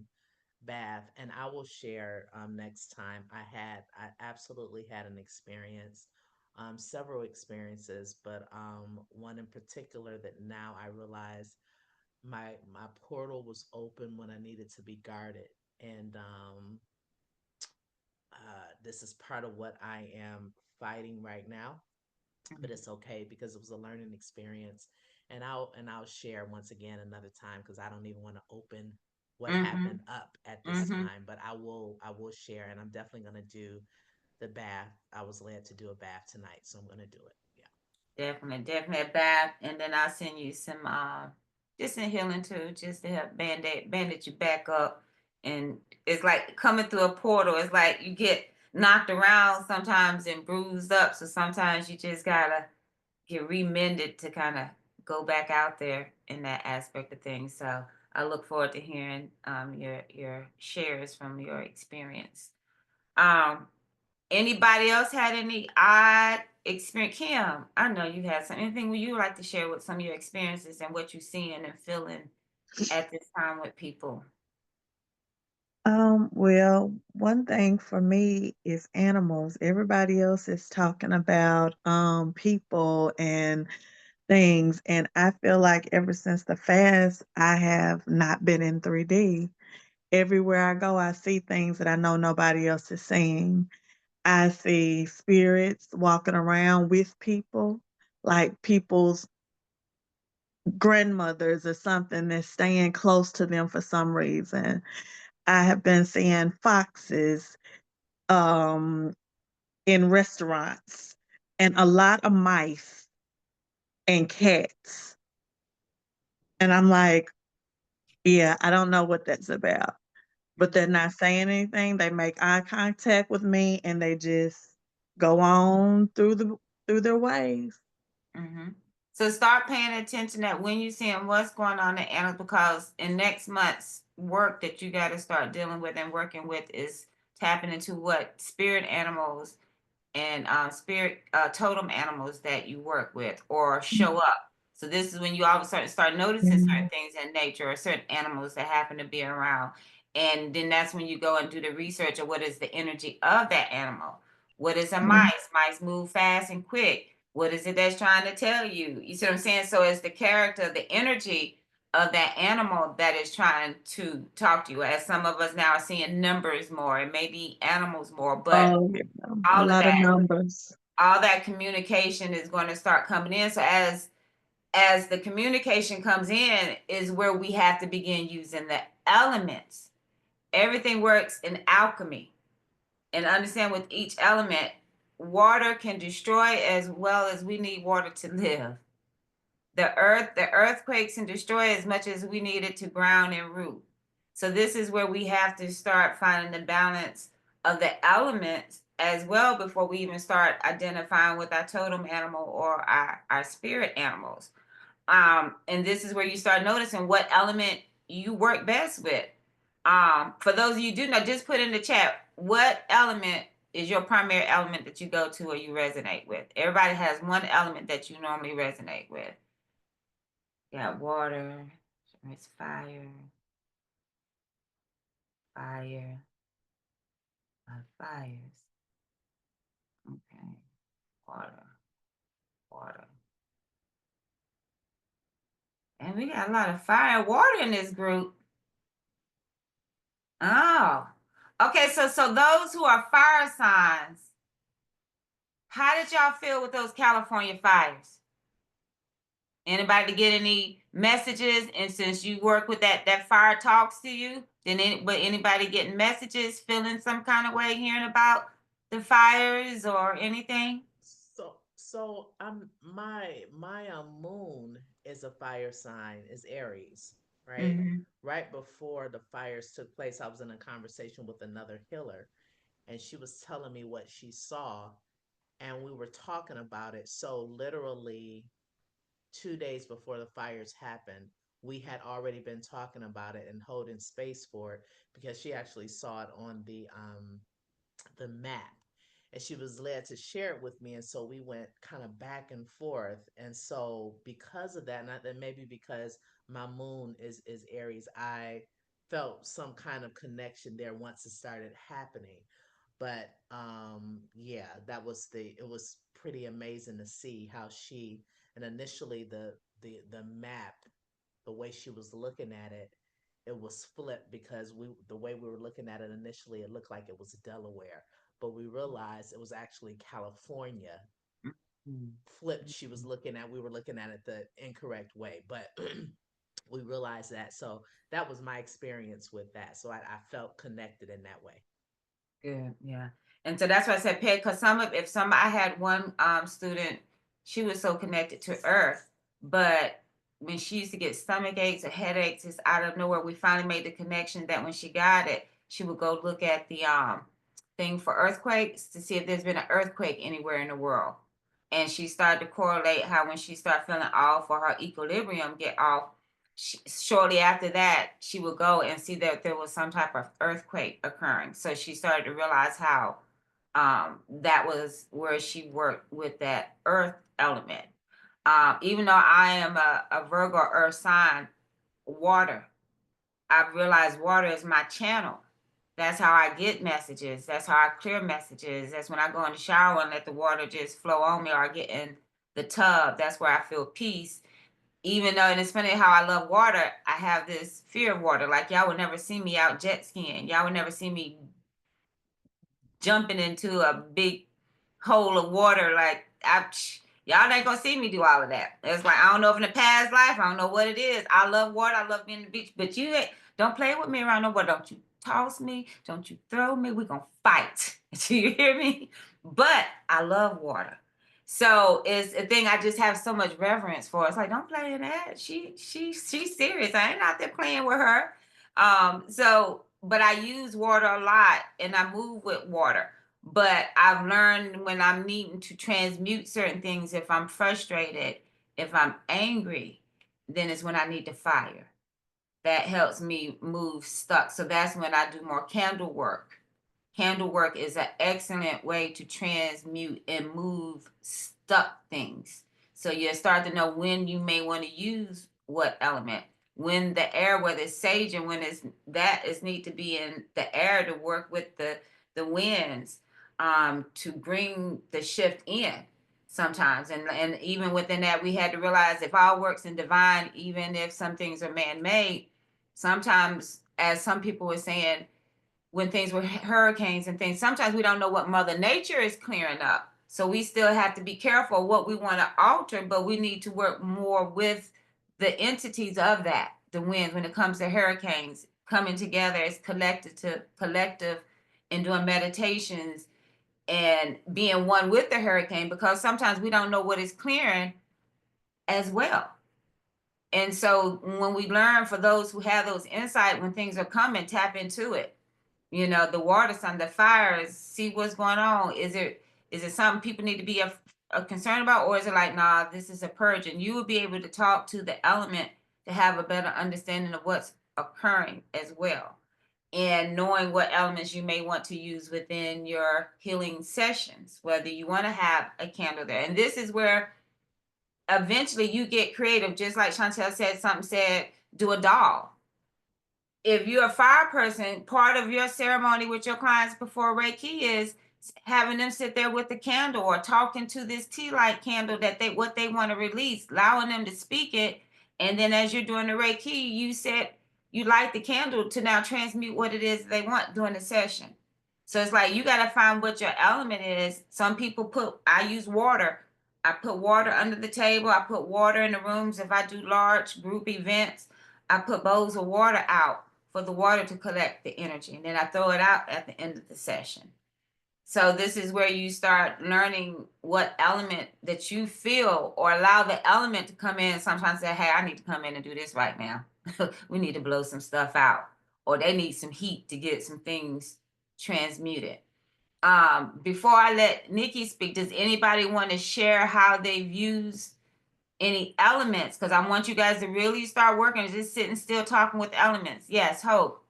Speaker 6: bath, and I will share next time. I absolutely had an experience, several experiences, but one in particular that now I realize my portal was open when I needed to be guarded, and this is part of what I am fighting right now, but it's okay because it was a learning experience, and I'll share once again another time because I don't even want to open what
Speaker 1: Mm-hmm.
Speaker 6: happened up at this
Speaker 1: Mm-hmm.
Speaker 6: time, but I will share, and I'm definitely going to do the bath. I was led to do a bath tonight, so I'm going to do it. Yeah.
Speaker 1: Definitely a bath, and then I'll send you some just in healing too, just to help bandage you back up. And it's like coming through a portal. It's like you get knocked around sometimes and bruised up. So sometimes you just gotta get remended to kind of go back out there in that aspect of things. So I look forward to hearing your shares from your experience. Um, Anybody else had any odd experience? Kim, I know you had some. Anything would you like to share with some of your experiences and what you're seeing and feeling at this time with people?
Speaker 7: Well, one thing for me is animals. Everybody else is talking about people and things, and I feel like ever since the fast, I have not been in 3D. Everywhere I go, I see things that I know nobody else is seeing. I see spirits walking around with people, like people's grandmothers or something that's staying close to them for some reason. I have been seeing foxes um, in restaurants and a lot of mice and cats. And I'm like, yeah, I don't know what that's about. But they're not saying anything. They make eye contact with me and they just go on through their ways.
Speaker 1: Hmm. So start paying attention at when you're seeing what's going on in animals, because in next month's work that you got to start dealing with and working with is tapping into what spirit animals and spirit totem animals that you work with or show up. So this is when you all of a sudden start noticing certain
Speaker 7: Mhm.
Speaker 1: things in nature or certain animals that happen to be around. And then that's when you go and do the research of what is the energy of that animal. What is a
Speaker 7: Mhm.
Speaker 1: mice? Mice move fast and quick. What is it that's trying to tell you? You see what I'm saying? So it's the character, the energy of that animal that is trying to talk to you. As some of us now are seeing numbers more, and maybe animals more, but
Speaker 7: Oh, yeah. A
Speaker 1: all of
Speaker 7: lot of
Speaker 1: that
Speaker 7: numbers.
Speaker 1: all that communication is going to start coming in. So as the communication comes in is where we have to begin using the elements. Everything works in alchemy, and understand with each element, water can destroy as well as we need water to live. The earthquakes and destroy as much as we need it to ground and root. So this is where we have to start finding the balance of the elements as well before we even start identifying with our totem animal or our spirit animals. And this is where you start noticing what element you work best with. For those of you who do know, just put in the chat what element is your primary element that you go to or you resonate with. Everybody has one element that you normally resonate with. Got water, it's fire, fire, fires. Okay, water, water. And we got a lot of fire and water in this group. Oh, okay. So those who are fire signs, how did y'all feel with those California fires? Anybody get any messages? And since you work with that fire talks to you, but anybody getting messages, feeling some kind of way, hearing about the fires or anything?
Speaker 6: So my moon is a fire sign, is Aries, right?
Speaker 1: Mm-hmm.
Speaker 6: Right before the fires took place, I was in a conversation with another healer, and she was telling me what she saw, and we were talking about it. So literally 2 days before the fires happened, we had already been talking about it and holding space for it, because she actually saw it on the map, and she was led to share it with me, and so we went kind of back and forth. And so because of that, not that, maybe because my moon is Aries, I felt some kind of connection there once it started happening. But yeah, it was pretty amazing to see how she, and initially the map, the way she was looking at it, it was flipped, because the way we were looking at it initially, it looked like it was Delaware, but we realized it was actually California. Flipped, we were looking at it the incorrect way, but we realized that. So that was my experience with that. So I felt connected in that way.
Speaker 1: Good, yeah. And so that's why I said pay, because if some I had one student, she was so connected to earth. But when she used to get stomach aches or headaches, it's out of nowhere. We finally made the connection that when she got it, she would go look at the thing for earthquakes to see if there's been an earthquake anywhere in the world. And she started to correlate how when she started feeling off or her equilibrium get off, shortly after that, she would go and see that there was some type of earthquake occurring. So she started to realize how that was where she worked with that earth element. Even though I am a Virgo earth sign, water, I've realized water is my channel. That's how I get messages. That's how I clear messages. That's when I go in the shower and let the water just flow on me, or I get in the tub. That's where I feel peace. Even though, and it's funny how I love water, I have this fear of water. Like y'all would never see me out jet skiing. Y'all would never see me jumping into a big hole of water. Like y'all ain't gonna see me do all of that. It's like I don't know if in the past life, I don't know what it is. I love water. I love being on the beach. But don't play with me around no water. Don't you toss me. Don't you throw me. We're gonna fight. Do you hear me? But I love water. So it's a thing I just have so much reverence for. It's like, don't play in that. She's serious. I ain't out there playing with her. But I use water a lot and I move with water. But I've learned when I'm needing to transmute certain things, if I'm frustrated, if I'm angry, then it's when I need to fire. That helps me move stuck. So that's when I do more candle work. Candle work is an excellent way to transmute and move stuck things. So you start to know when you may want to use what element. When the air, whether it's sage and when it's need to be in the air to work with the winds, to bring the shift in sometimes. And even within that, we had to realize if all works in divine, even if some things are man-made, sometimes, as some people were saying, when things were hurricanes and things, sometimes we don't know what Mother Nature is clearing up. So we still have to be careful what we want to alter, but we need to work more with the entities of that, the winds, when it comes to hurricanes, coming together as collective and doing meditations and being one with the hurricane, because sometimes we don't know what is clearing as well. And so when we learn, for those who have those insight, when things are coming, tap into it. You know, the water, sun, the fires, see what's going on. Is it something people need to be a concern about, or is it like, nah, this is a purge? And you will be able to talk to the element to have a better understanding of what's occurring as well. And knowing what elements you may want to use within your healing sessions, whether you want to have a candle there. And this is where eventually you get creative, just like Chantel said, do a doll. If you're a fire person, part of your ceremony with your clients before Reiki is having them sit there with the candle or talking to this tea light candle that what they want to release, allowing them to speak it. And then as you're doing the Reiki, you said you light the candle to now transmute what it is they want during the session. So it's like you got to find what your element is. Some people I use water. I put water under the table. I put water in the rooms. If I do large group events, I put bowls of water out for the water to collect the energy. And then I throw it out at the end of the session. So this is where you start learning what element that you feel, or allow the element to come in. Sometimes say, hey, I need to come in and do this right now. We need to blow some stuff out, or they need some heat to get some things transmuted. Before I let Nikki speak, does anybody want to share how they've used any elements? Because I want you guys to really start working, just sitting still talking with elements. Yes, Hope.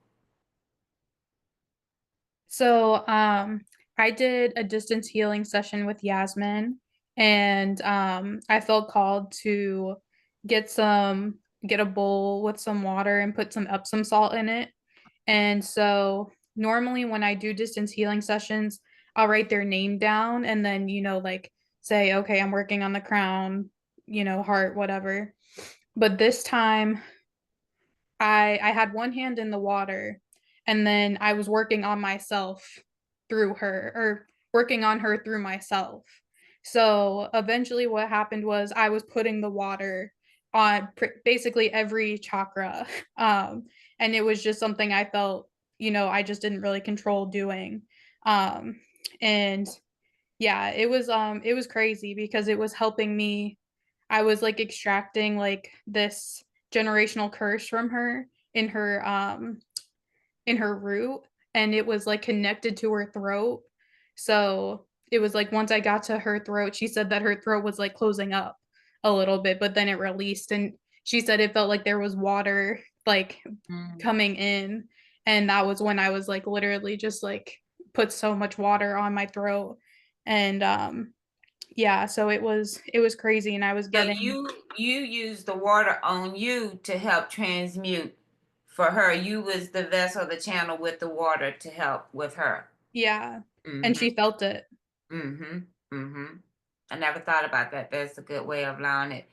Speaker 8: So I did a distance healing session with Yasmin, and I felt called to get a bowl with some water and put some Epsom salt in it. And so normally when I do distance healing sessions, I'll write their name down and then, like say, okay, I'm working on the crown, heart, whatever. But this time I had one hand in the water, and then I was working on myself through her, or working on her through myself. So eventually what happened was I was putting the water on basically every chakra. And it was just something I felt, I just didn't really control doing. And Yeah, it was crazy because it was helping me. I was like extracting like this generational curse from her in her root, and it was like connected to her throat. So it was like once I got to her throat, she said that her throat was like closing up a little bit, but then it released, and she said it felt like there was water like
Speaker 1: Mm.
Speaker 8: coming in, and that was when I was like literally just like put so much water on my throat. And yeah, so it was crazy, and I was
Speaker 1: So
Speaker 8: getting
Speaker 1: you use the water on you to help transmute for her. You was the vessel, the channel with the water to help with her.
Speaker 8: yeah, and
Speaker 1: Mm-hmm.
Speaker 8: she felt it.
Speaker 1: Mm-hmm. Mm-hmm. I never thought about that. That's a good way of allowing it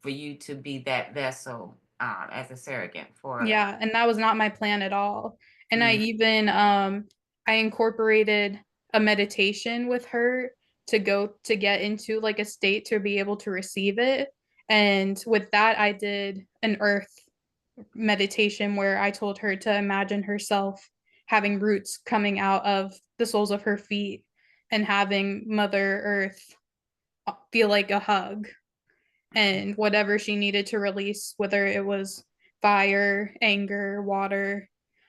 Speaker 1: for you to be that vessel as a surrogate for.
Speaker 8: Yeah, and that was not my plan at all. And I
Speaker 1: Mm.
Speaker 8: even I incorporated a meditation with her to go to get into like a state to be able to receive it. And with that I did an earth meditation where I told her to imagine herself having roots coming out of the soles of her feet and having Mother Earth feel like a hug, and whatever she needed to release, whether it was fire, anger, water,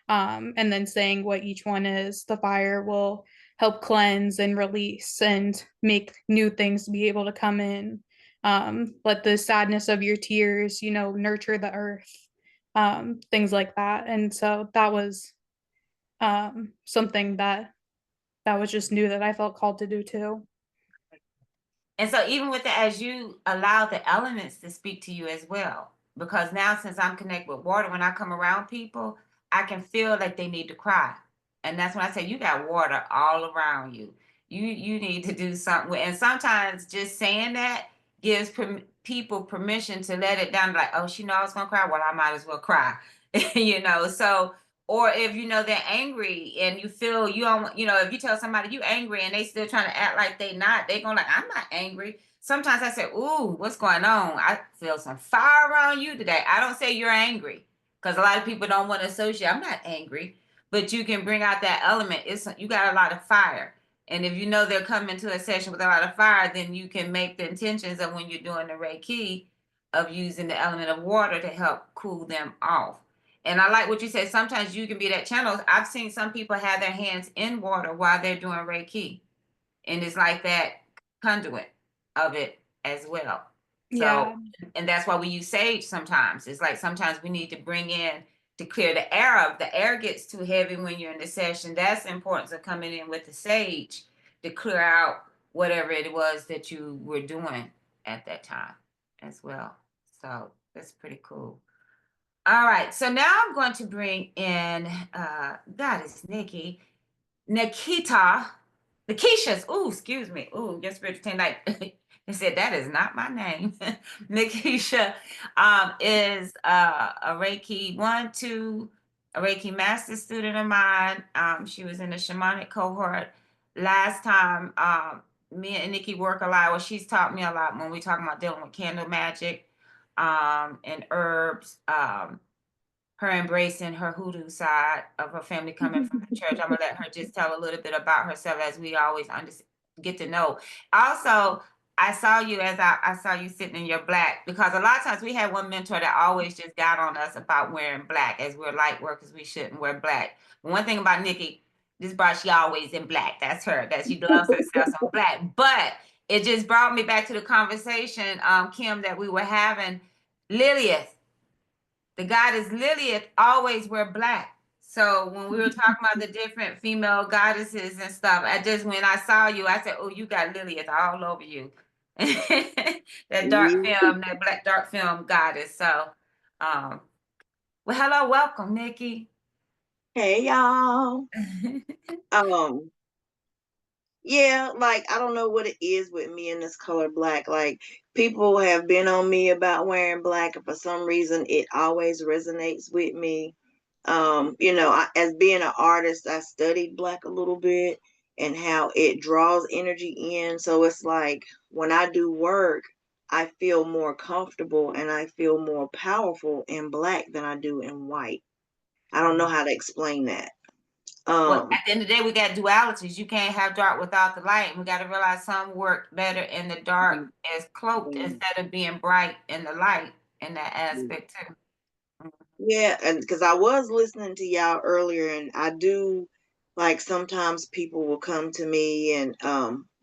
Speaker 8: and then saying what each one is. The fire will help cleanse and release and make new things be able to come in. Let the sadness of your tears, you know, nurture the earth, things like that. And so that was something that was just new that I felt called to do too.
Speaker 1: And so even with that, as you allow the elements to speak to you as well, because now since I'm connected with water, when I come around people, I can feel like they need to cry. And that's when I say you got water all around you. You need to do something with, and sometimes just saying that gives people permission to let it down. Like, oh, she know I was gonna cry. Well, I might as well cry, you know. So, or if you know they're angry and you feel you don't, you know, if you tell somebody you angry and they still trying to act like they not, they gonna like, I'm not angry. Sometimes I say, ooh, what's going on? I feel some fire around you today. I don't say you're angry because a lot of people don't want to associate. I'm not angry, but you can bring out that element. It's you got a lot of fire. And if you know they're coming to a session with a lot of fire, then you can make the intentions of when you're doing the Reiki of using the element of water to help cool them off. And I like what you said. Sometimes you can be that channel. I've seen some people have their hands in water while they're doing Reiki, and it's like that conduit of it as well. So,
Speaker 8: Yeah.
Speaker 1: and that's why we use sage sometimes. It's like sometimes we need to bring in to clear the air up. The air gets too heavy when you're in the session. That's the importance of coming in with the sage to clear out whatever it was that you were doing at that time as well. So that's pretty cool. All right, so now I'm going to bring in that is Nikki. Nikita, Nikisha's. Ooh, excuse me. Ooh, your spiritual team like they said that is not my name. Nikisha is a Reiki 1, 2, a Reiki master student of mine. She was in the shamanic cohort last time. Me and Nikki work a lot. Well, she's taught me a lot when we talk about dealing with candle magic and herbs. Her embracing her hoodoo side of her family coming from the church. I'm gonna let her just tell a little bit about herself as we always get to know. Also, I saw you as I saw you sitting in your black because a lot of times we had one mentor that always just got on us about wearing black. As we're light workers, we shouldn't wear black. But one thing about Nikki, this brought she always in black. That's her. That she loves herself so black. But it just brought me back to the conversation, Kim, that we were having. Lilith, the goddess Lilith always wear black. So when we were talking about the different female goddesses and stuff, I just when I saw you, I said, "Oh, you got Lilith all over you." That dark film, that black dark film goddess. So, um, well, hello, welcome, Nikki.
Speaker 9: Hey y'all. Um, yeah, like I don't know what it is with me in this color black. Like people have been on me about wearing black, and for some reason it always resonates with me. As being an artist, I studied black a little bit and how it draws energy in. So it's like when I do work, I feel more comfortable and I feel more powerful in black than I do in white. I don't know how to explain that.
Speaker 1: Well, at the end of the day, we got dualities. You can't have dark without the light. We got to realize some work better in the dark as cloaked instead of being bright in the light in that aspect too.
Speaker 9: Yeah, and because I was listening to y'all earlier, and I do like sometimes people will come to me, and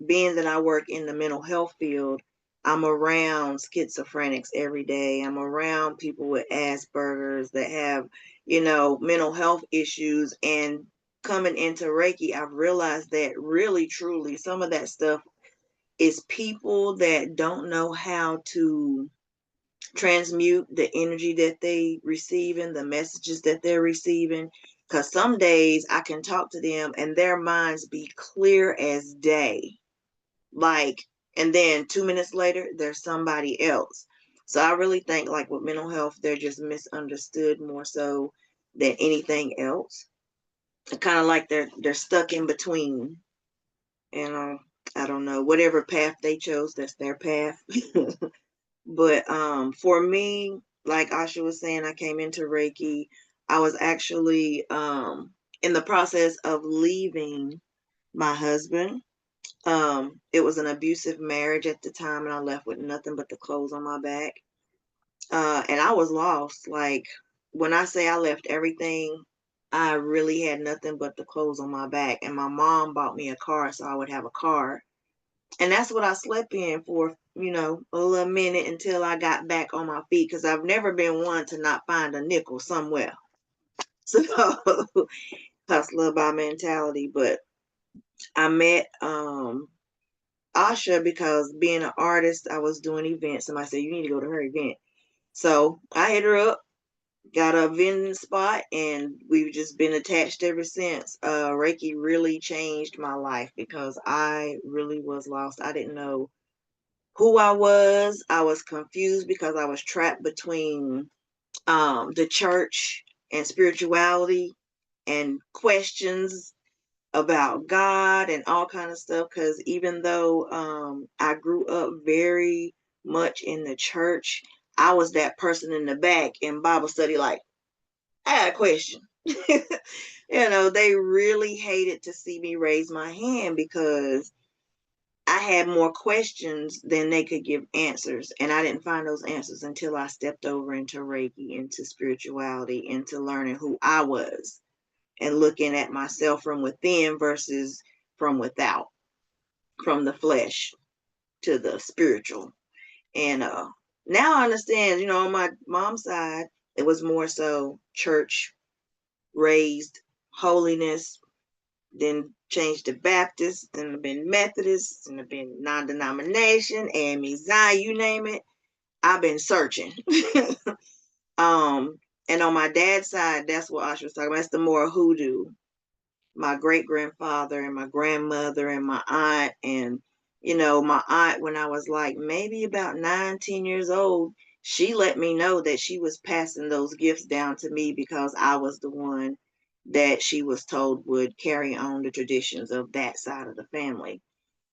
Speaker 9: being that I work in the mental health field, I'm around schizophrenics every day. I'm around people with Asperger's that have, mental health issues. And coming into Reiki, I've realized that really, truly, some of that stuff is people that don't know how to transmute the energy that they receive and the messages that they're receiving. Because some days I can talk to them and their minds be clear as day, like, and then 2 minutes later there's somebody else. So I really think, like, with mental health, they're just misunderstood more so than anything else. Kind of like they're stuck in between, and I don't know, whatever path they chose, that's their path. But for me, like Asha was saying, I came into Reiki. I was actually in the process of leaving my husband. It was an abusive marriage at the time, and I left with nothing but the clothes on my back. And I was lost. Like, when I say I left everything, I really had nothing but the clothes on my back. And my mom bought me a car so I would have a car. And that's what I slept in for, a little minute until I got back on my feet, because I've never been one to not find a nickel somewhere. So, hustler by mentality. But I met Asha because, being an artist, I was doing events. Somebody said, you need to go to her event. So I hit her up, got a vending spot, and we've just been attached ever since. Reiki really changed my life because I really was lost. I didn't know who I was. I was confused because I was trapped between the church and spirituality, and questions about God and all kind of stuff. Because even though I grew up very much in the church, I was that person in the back in Bible study, like, I had a question. They really hated to see me raise my hand because I had more questions than they could give answers. And I didn't find those answers until I stepped over into Reiki, into spirituality, into learning who I was and looking at myself from within versus from without, from the flesh to the spiritual. And now I understand, on my mom's side, it was more so church raised, holiness, then changed to Baptist, then I've been Methodist, then I've been non-denomination, AME, Zion, you name it. I've been searching. And on my dad's side, that's what Asha was talking about. That's the more hoodoo. My great grandfather and my grandmother and my aunt, and my aunt, when I was like maybe about 9, 10 years old, she let me know that she was passing those gifts down to me because I was the one that she was told would carry on the traditions of that side of the family.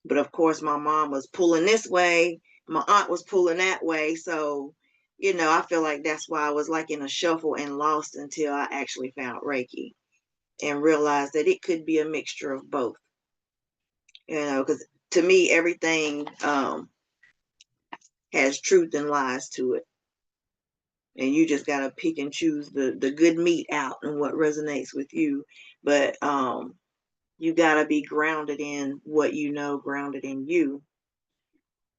Speaker 9: But of course, my mom was pulling this way, my aunt was pulling that way. So, I feel like that's why I was like in a shuffle and lost until I actually found Reiki and realized that it could be a mixture of both. Because to me, everything has truth and lies to it. And you just got to pick and choose the good meat out and what resonates with you. But you got to be grounded in what you know, grounded in you.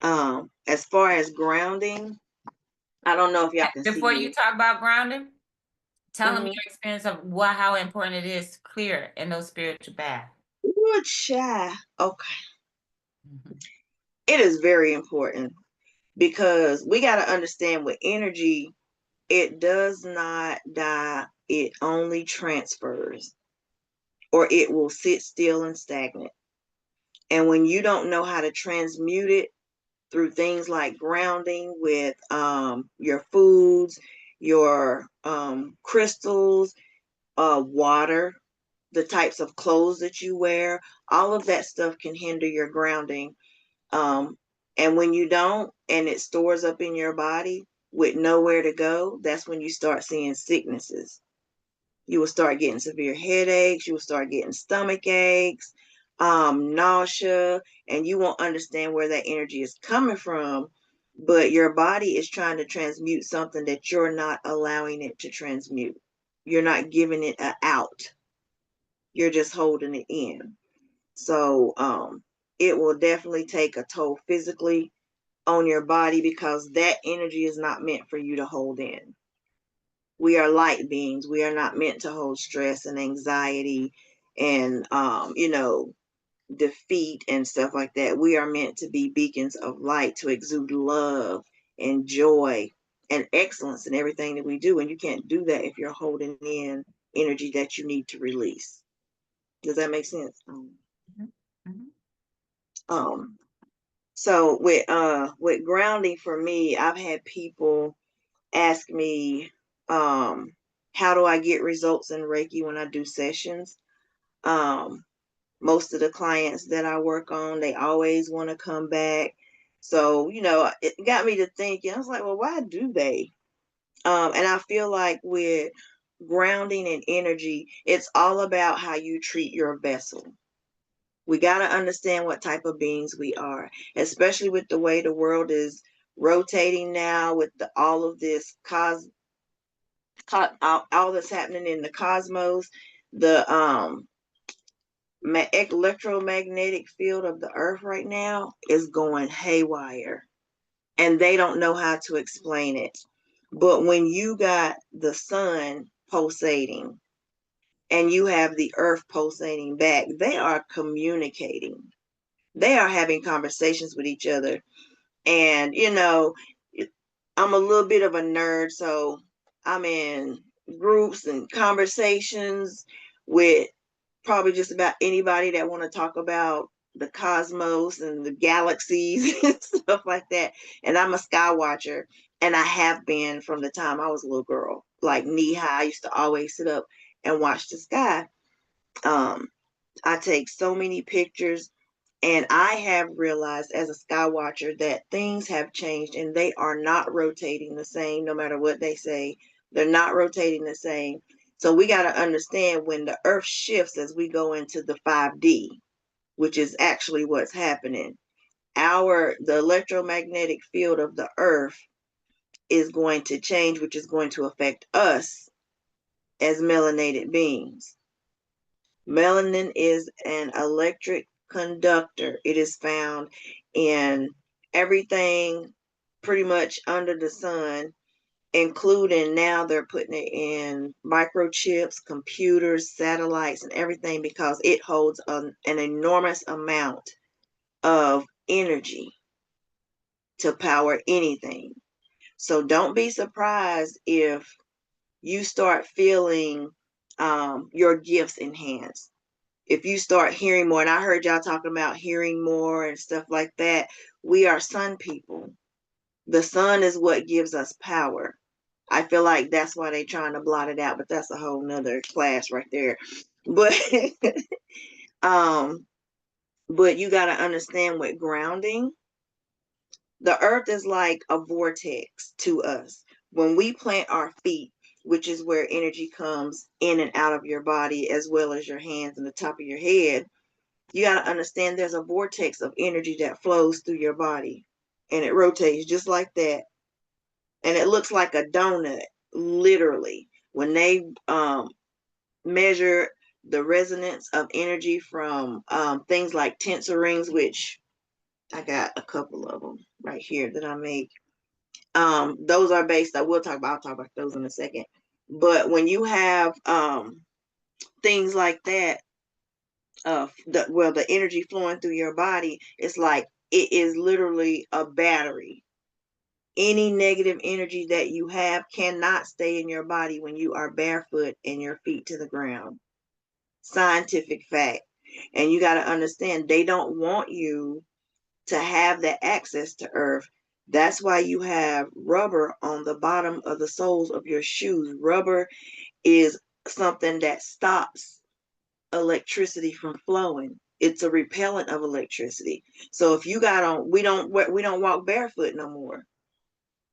Speaker 9: As far as grounding, I don't know if y'all can
Speaker 1: Before
Speaker 9: see
Speaker 1: you
Speaker 9: me.
Speaker 1: talk about grounding, tell them
Speaker 9: Mhm.
Speaker 1: your experience of how important it is to clear in those spiritual baths.
Speaker 9: Good shy. Okay. It is very important because we got to understand, with energy, it does not die. It only transfers, or it will sit still and stagnant. And when you don't know how to transmute it through things like grounding with your foods, your crystals, water, the types of clothes that you wear, all of that stuff can hinder your grounding. And when you don't, and it stores up in your body with nowhere to go, that's when you start seeing sicknesses. You will start getting severe headaches. You will start getting stomach aches, nausea, and you won't understand where that energy is coming from. But your body is trying to transmute something that you're not allowing it to transmute. You're not giving it an out. You're just holding it in. So it will definitely take a toll physically on your body because that energy is not meant for you to hold in. We are light beings. We are not meant to hold stress and anxiety and defeat and stuff like that. We are meant to be beacons of light, to exude love and joy and excellence in everything that we do. And you can't do that if you're holding in energy that you need to release. Does that make sense? So with grounding, for me, I've had people ask me, how do I get results in Reiki when I do sessions? Most of the clients that I work on, they always want to come back. So, it got me to thinking. I was like, well, why do they? And I feel like with grounding and energy, it's all about how you treat your vessel. We got to understand what type of beings we are, especially with the way the world is rotating now, with all of this all that's happening in the cosmos. The electromagnetic field of the earth right now is going haywire, and they don't know how to explain it. But when you got the sun pulsating and you have the earth pulsating back, they are communicating. They are having conversations with each other. And, I'm a little bit of a nerd, so I'm in groups and conversations with probably just about anybody that want to talk about the cosmos and the galaxies and stuff like that. And I'm a sky watcher, and I have been from the time I was a little girl, like knee high. I used to always sit up and watch the sky. I take so many pictures, and I have realized as a sky watcher that things have changed and they are not rotating the same no matter what they say. They're not rotating the same. So we got to understand when the earth shifts as we go into the 5D, which is actually what's happening. The electromagnetic field of the earth is going to change, which is going to affect us as melanated beings. Melanin is an electric conductor. It is found in everything pretty much under the sun, including now they're putting it in microchips, computers, satellites, and everything because it holds an enormous amount of energy to power anything. So don't be surprised if you start feeling your gifts enhanced. If you start hearing more, and I heard y'all talking about hearing more and stuff like that, we are sun people. The sun is what gives us power. I feel like that's why they're trying to blot it out, but that's a whole nother class right there. But but you got to understand with grounding, the earth is like a vortex to us. When we plant our feet, which is where energy comes in and out of your body, as well as your hands and the top of your head, you got to understand there's a vortex of energy that flows through your body, and it rotates just like that. And it looks like a donut, literally. When they measure the resonance of energy from things like tensor rings, which I got a couple of them right here that I make. Those are based, I'll talk about those in a second. But when you have things like that, the energy flowing through your body, it's like it is literally a battery. Any negative energy that you have cannot stay in your body when you are barefoot and your feet to the ground. Scientific fact. And you got to understand, they don't want you to have that access to earth. That's why you have rubber on the bottom of the soles of your shoes. Rubber is something that stops electricity from flowing. It's a repellent of electricity. So if you got on, we don't walk barefoot no more.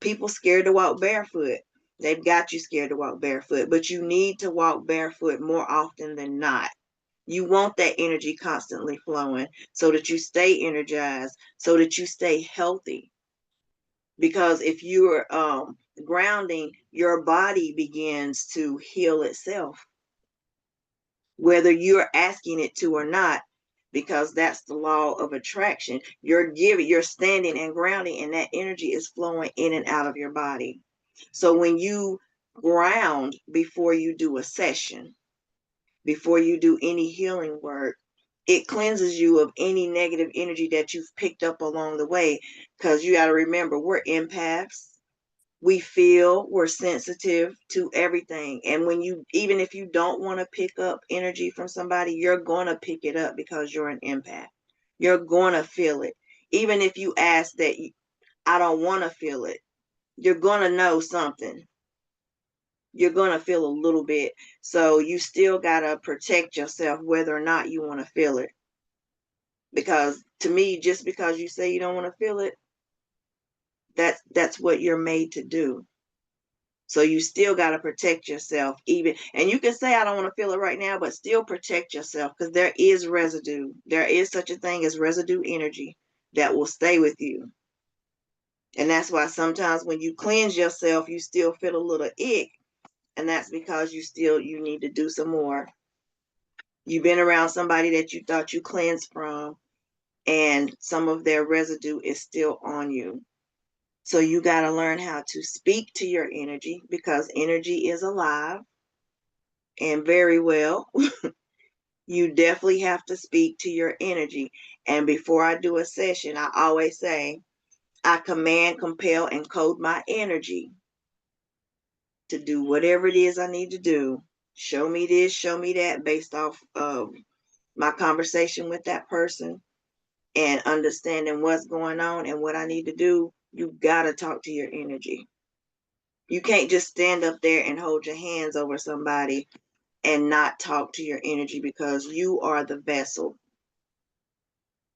Speaker 9: People scared to walk barefoot. They've got you scared to walk barefoot, but you need to walk barefoot more often than not. You want that energy constantly flowing so that you stay energized, so that you stay healthy. Because if you're grounding, your body begins to heal itself, whether you're asking it to or not, because that's the law of attraction. You're standing and grounding, and that energy is flowing in and out of your body. So when you ground before you do a session, before you do any healing work, it cleanses you of any negative energy that you've picked up along the way. Because you got to remember, we're empaths. We feel, we're sensitive to everything. And even if you don't want to pick up energy from somebody, you're going to pick it up because you're an empath. You're going to feel it. Even if you ask that, I don't want to feel it, you're going to know something. You're going to feel a little bit. So you still got to protect yourself whether or not you want to feel it. Because to me, just because you say you don't want to feel it, that's what you're made to do. So you still got to protect yourself, and you can say, I don't want to feel it right now, but still protect yourself, because there is residue. There is such a thing as residue energy that will stay with you. And that's why sometimes when you cleanse yourself, you still feel a little ick. And that's because you need to do some more. You've been around somebody that you thought you cleansed from, and some of their residue is still on you. So you got to learn how to speak to your energy, because energy is alive and very well. You definitely have to speak to your energy. And before I do a session, I always say, I command, compel, and code my energy to do whatever it is I need to do. Show me this, show me that, based off of my conversation with that person and understanding what's going on and what I need to do. You got to talk to your energy. You can't just stand up there and hold your hands over somebody and not talk to your energy, because you are the vessel.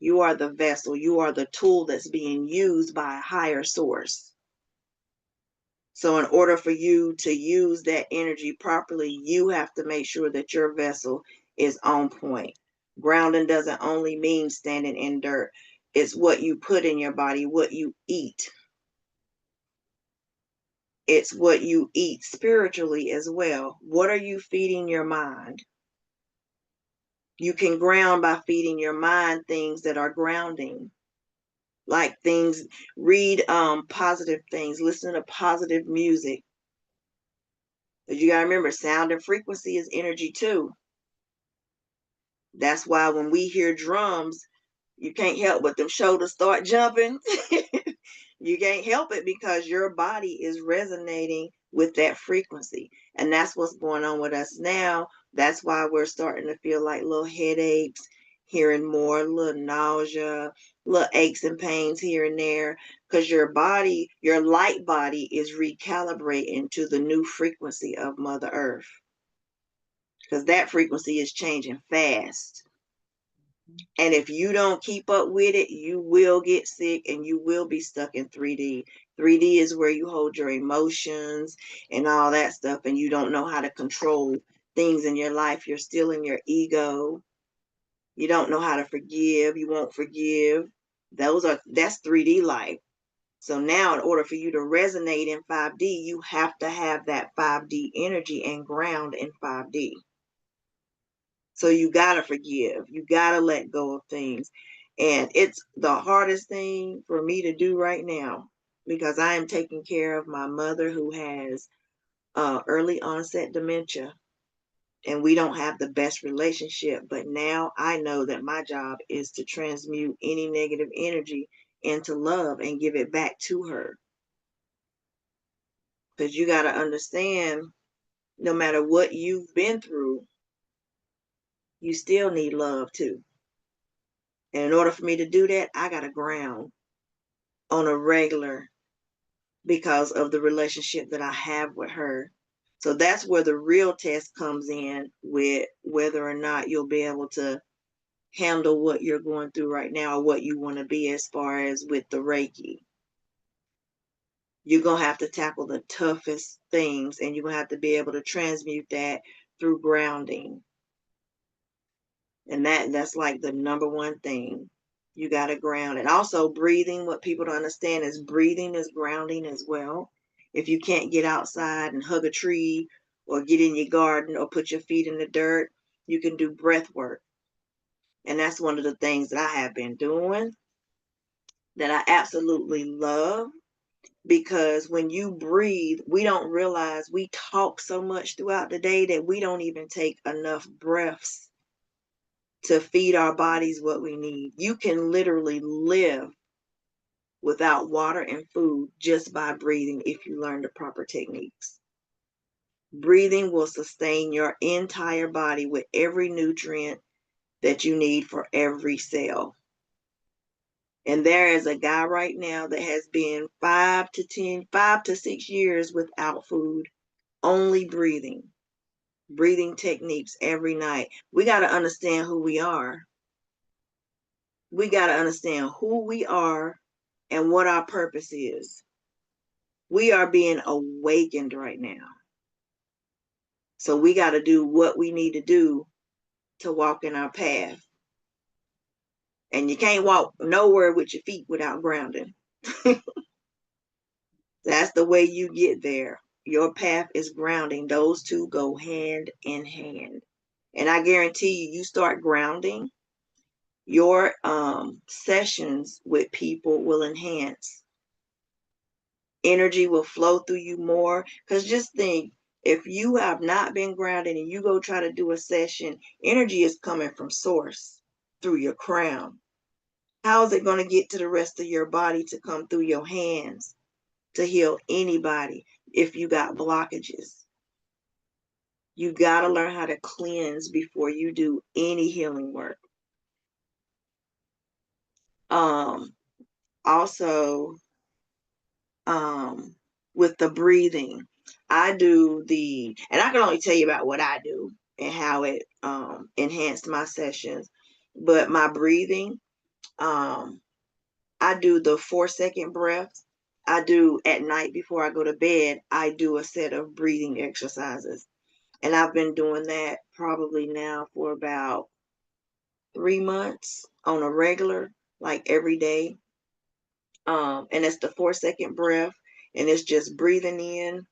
Speaker 9: You are the vessel. You are the tool that's being used by a higher source. So in order for you to use that energy properly, you have to make sure that your vessel is on point. Grounding doesn't only mean standing in dirt. It's what you put in your body, what you eat. It's what you eat spiritually as well. What are you feeding your mind? You can ground by feeding your mind things that are grounding. Like things, read positive things, listen to positive music. But you got to remember, sound and frequency is energy too. That's why when we hear drums, you can't help but them shoulders start jumping. You can't help it, because your body is resonating with that frequency. And that's what's going on with us now. That's why we're starting to feel like little headaches, hearing more, little nausea, little aches and pains here and there, because your body, your light body, is recalibrating to the new frequency of Mother Earth. Because that frequency is changing fast. And if you don't keep up with it, you will get sick and you will be stuck in 3D. 3D is where you hold your emotions and all that stuff, and you don't know how to control things in your life. You're still in your ego. You don't know how to forgive. You won't forgive. That's 3D life. So now, in order for you to resonate in 5D, you have to have that 5D energy and ground in 5D. So you got to forgive. You got to let go of things. And it's the hardest thing for me to do right now, because I am taking care of my mother, who has early onset dementia. And we don't have the best relationship. But now I know that my job is to transmute any negative energy into love and give it back to her. Because you got to understand, no matter what you've been through, you still need love too. And in order for me to do that, I got to ground on a regular, because of the relationship that I have with her. So that's where the real test comes in, with whether or not you'll be able to handle what you're going through right now, or what you want to be as far as with the Reiki. you're going to have to tackle the toughest things, and you're going to have to be able to transmute that through grounding. And that's like the number one thing. You got to ground. And also breathing, what people don't understand is breathing is grounding as well. If you can't get outside and hug a tree or get in your garden or put your feet in the dirt, you can do breath work. And that's one of the things that I have been doing that I absolutely love, because when you breathe, we don't realize we talk so much throughout the day that we don't even take enough breaths to feed our bodies what we need. You can literally live without water and food just by breathing if you learn the proper techniques. Breathing will sustain your entire body with every nutrient that you need for every cell. And there is a guy right now that has been 5 to 6 years without food, only breathing techniques every night. We got to understand who we are. We got to understand who we are and what our purpose is. We are being awakened right now. So we got to do what we need to do to walk in our path. And you can't walk nowhere with your feet without grounding. That's the way you get there. Your path is grounding. Those two go hand in hand. And I guarantee you start grounding, your sessions with people will enhance. Energy will flow through you more. Because just think, if you have not been grounded and you go try to do a session, energy is coming from source through your crown. How is it going to get to the rest of your body to come through your hands to heal anybody if you got blockages? You got to learn how to cleanse before you do any healing work. Also, with the breathing, I do and I can only tell you about what I do and how it enhanced my sessions. But my breathing, I do the 4-second breaths. I do at night before I go to bed, I do a set of breathing exercises. And I've been doing that probably now for about 3 months on a regular, like every day. And it's the 4-second breath, and it's just breathing in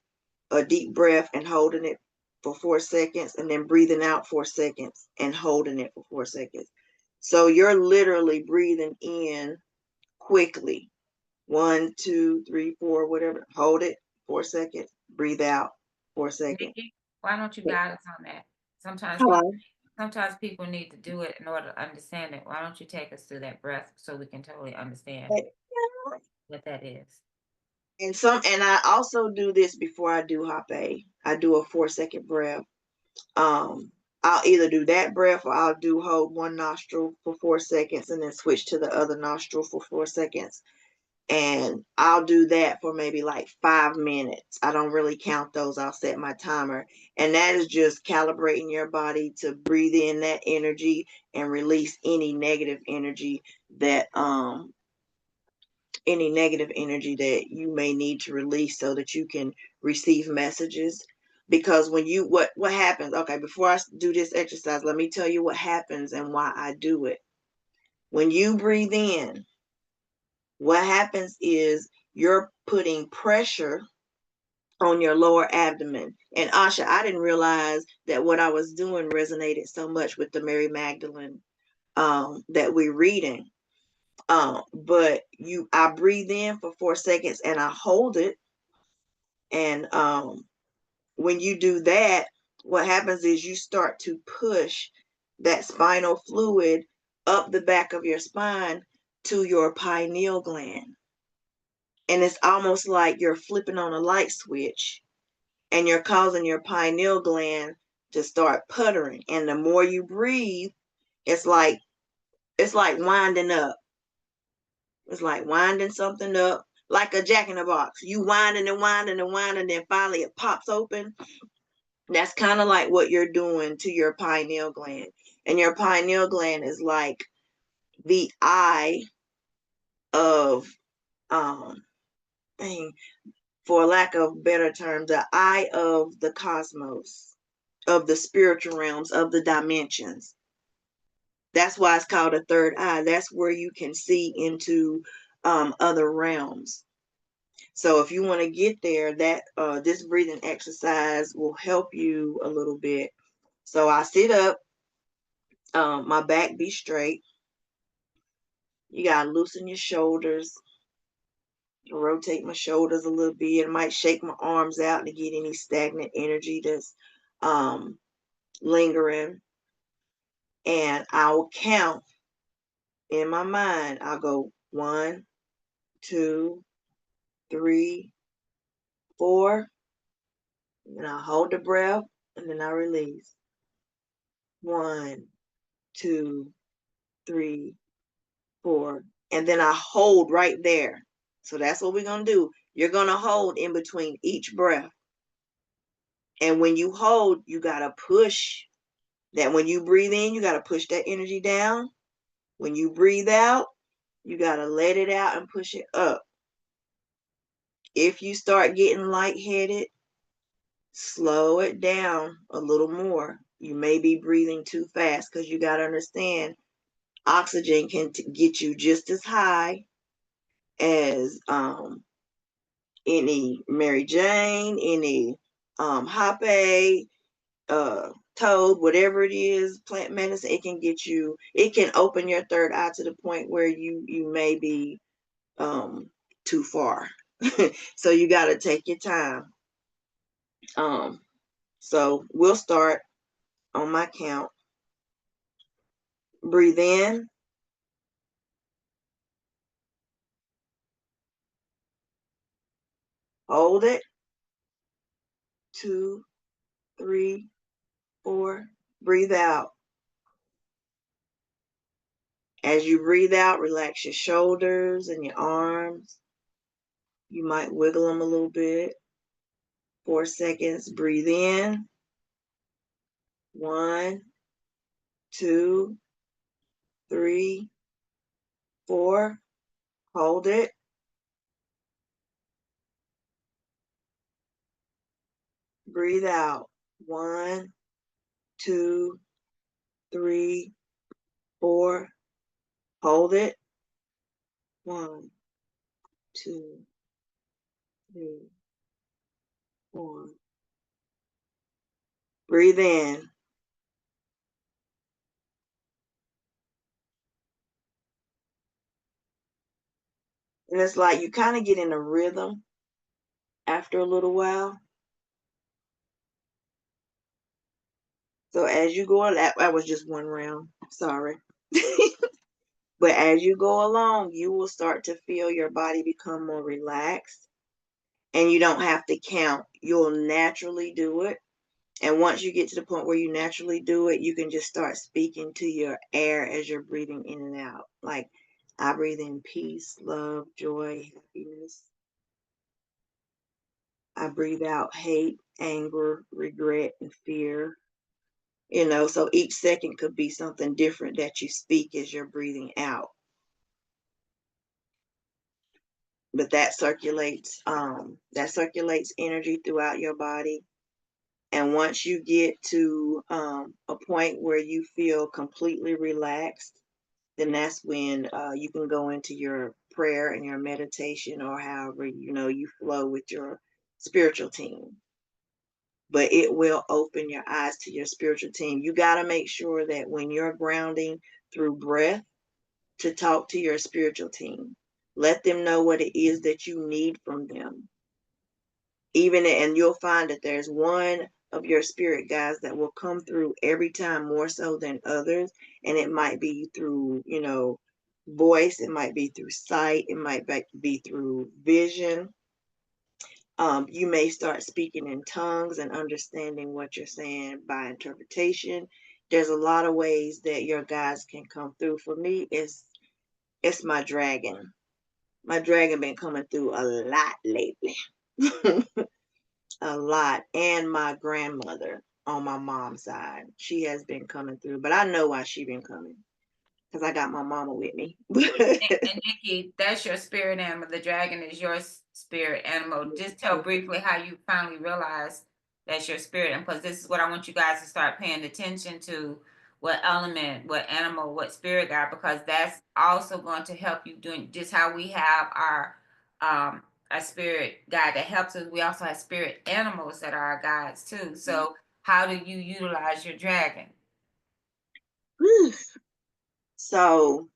Speaker 9: a deep breath and holding it for 4 seconds, and then breathing out 4 seconds and holding it for 4 seconds. So you're literally breathing in quickly. 1, 2, 3, 4, whatever. Hold it 4 seconds. Breathe out 4 seconds.
Speaker 1: Nikki, why don't you guide us on that?
Speaker 9: Hello.
Speaker 1: Sometimes people need to do it in order to understand it. Why don't you take us through that breath so we can totally understand what that is?
Speaker 9: And I also do this before I do Hape. I do a 4-second breath. I'll either do that breath, or I'll do hold one nostril for 4 seconds and then switch to the other nostril for 4 seconds. And I'll do that for maybe like 5 minutes. I don't really count those. I'll set my timer. And that is just calibrating your body to breathe in that energy and release any negative energy that you may need to release so that you can receive messages. Because when you what happens, okay, before I do this exercise, let me tell you what happens and why I do it. When you breathe in, what happens is you're putting pressure on your lower abdomen. And Asha, I didn't realize that what I was doing resonated so much with the Mary Magdalene that we're reading. But I breathe in for 4 seconds and I hold it. And when you do that, what happens is you start to push that spinal fluid up the back of your spine to your pineal gland. And it's almost like you're flipping on a light switch and you're causing your pineal gland to start puttering. And the more you breathe, it's like winding up. It's like winding something up, like a jack in the box. You winding and winding and winding, and finally it pops open. That's kind of like what you're doing to your pineal gland. And your pineal gland is like the eye of for lack of better term, the eye of the cosmos, of the spiritual realms, of the dimensions. That's why it's called a third eye. That's where you can see into other realms. So if you want to get there, that this breathing exercise will help you a little bit. So I sit up, my back be straight. You gotta loosen your shoulders, rotate my shoulders a little bit. I might shake my arms out to get any stagnant energy that's lingering. And I'll count in my mind. I'll go 1, 2, 3, 4, and I hold the breath, and then I release. 1, 2, 3, 4, and then I hold right there. So that's what we're gonna do. You're gonna hold in between each breath. And when you hold, you gotta push that. When you breathe in, you gotta push that energy down. When you breathe out, you gotta let it out and push it up. If you start getting lightheaded, slow it down a little more. You may be breathing too fast, because you got to understand oxygen can get you just as high as any Mary Jane, any Hoppe, toad, whatever it is, plant medicine. It can get you, it can open your third eye to the point where you may be too far. So you got to take your time. So we'll start on my count. Breathe in. Hold it. 2, 3, 4. Breathe out. As you breathe out, relax your shoulders and your arms. You might wiggle them a little bit. 4 seconds. Breathe in. 1, 2, 3, 4. Hold it. Breathe out. 1, 2, 3, 4. Hold it. 1, 2, 3, 4. Breathe in. And it's like you kind of get in a rhythm after a little while. So as you go, that was just one round. Sorry. But as you go along, you will start to feel your body become more relaxed, and you don't have to count. You'll naturally do it. And once you get to the point where you naturally do it, you can just start speaking to your air as you're breathing in and out. Like, I breathe in peace, love, joy, happiness. I breathe out hate, anger, regret, and fear. So each second could be something different that you speak as you're breathing out. But that circulates energy throughout your body. And once you get to a point where you feel completely relaxed, then that's when you can go into your prayer and your meditation, or however you flow with your spiritual team. But it will open your eyes to your spiritual team. You got to make sure that when you're grounding through breath, to talk to your spiritual team. Let them know what it is that you need from them. And you'll find that there's one of your spirit guides that will come through every time more so than others. And it might be through, voice. It might be through sight. It might be through vision. You may start speaking in tongues and understanding what you're saying by interpretation. There's a lot of ways that your guides can come through. For me, it's my dragon. My dragon been coming through a lot lately. A lot. And my grandmother on my mom's side, she has been coming through. But I know why she been coming. because I got my mama with me.
Speaker 1: And Nikki, that's your spirit animal. The dragon is your spirit animal. Just tell briefly how you finally realized that's your spirit. And because this is what I want you guys to start paying attention to, what element, what animal, what spirit guide, because that's also going to help you doing just how we have our spirit guide that helps us. We also have spirit animals that are our guides too. So how do you utilize your dragon?
Speaker 9: So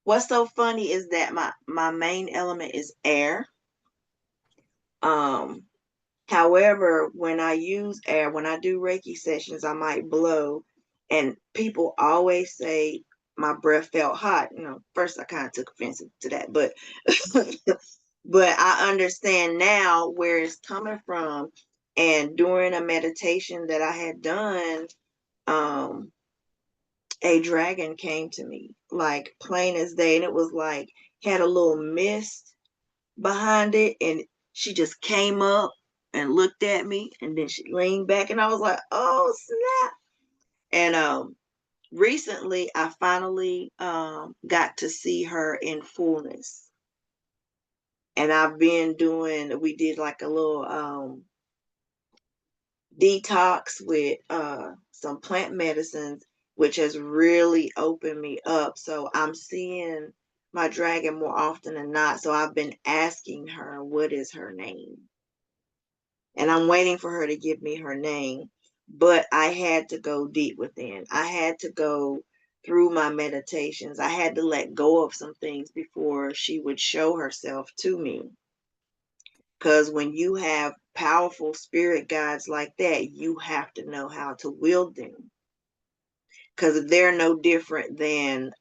Speaker 9: what's so funny is that my main element is air. Um, However, when I use air, when I do Reiki sessions, I might blow, and people always say my breath felt hot. First I kind of took offense to that, but but I understand now where it's coming from. And during a meditation that I had done, um, a dragon came to me, like plain as day, and it was like had a little mist behind it, and she just came up and looked at me, and then she leaned back, and I was like, oh snap. And recently I finally got to see her in fullness, and we did like a little detox with some plant medicines, which has really opened me up. So I'm seeing my dragon more often than not. So I've been asking her, what is her name? And I'm waiting for her to give me her name. But I had to go deep within. I had to go through my meditations. I had to let go of some things before she would show herself to me. Because when you have powerful spirit guides like that, you have to know how to wield them. Because they're no different than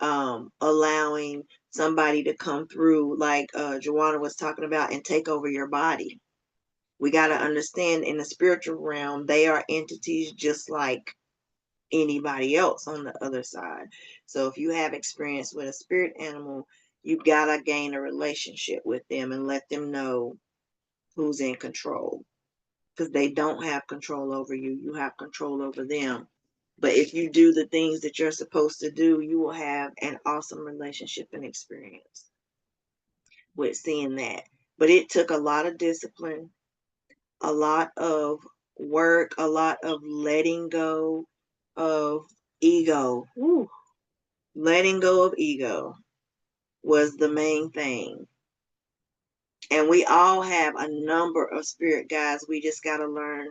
Speaker 9: allowing somebody to come through, like Joanna was talking about, and take over your body. We got to understand, in the spiritual realm, they are entities just like anybody else on the other side. So if you have experience with a spirit animal, you got to gain a relationship with them and let them know who's in control, because they don't have control over you. You have control over them. But if you do the things that you're supposed to do, you will have an awesome relationship and experience with seeing that. But it took a lot of discipline, a lot of work, a lot of letting go of ego. Woo. Letting go of ego was the main thing. And we all have a number of spirit guides. We just got to learn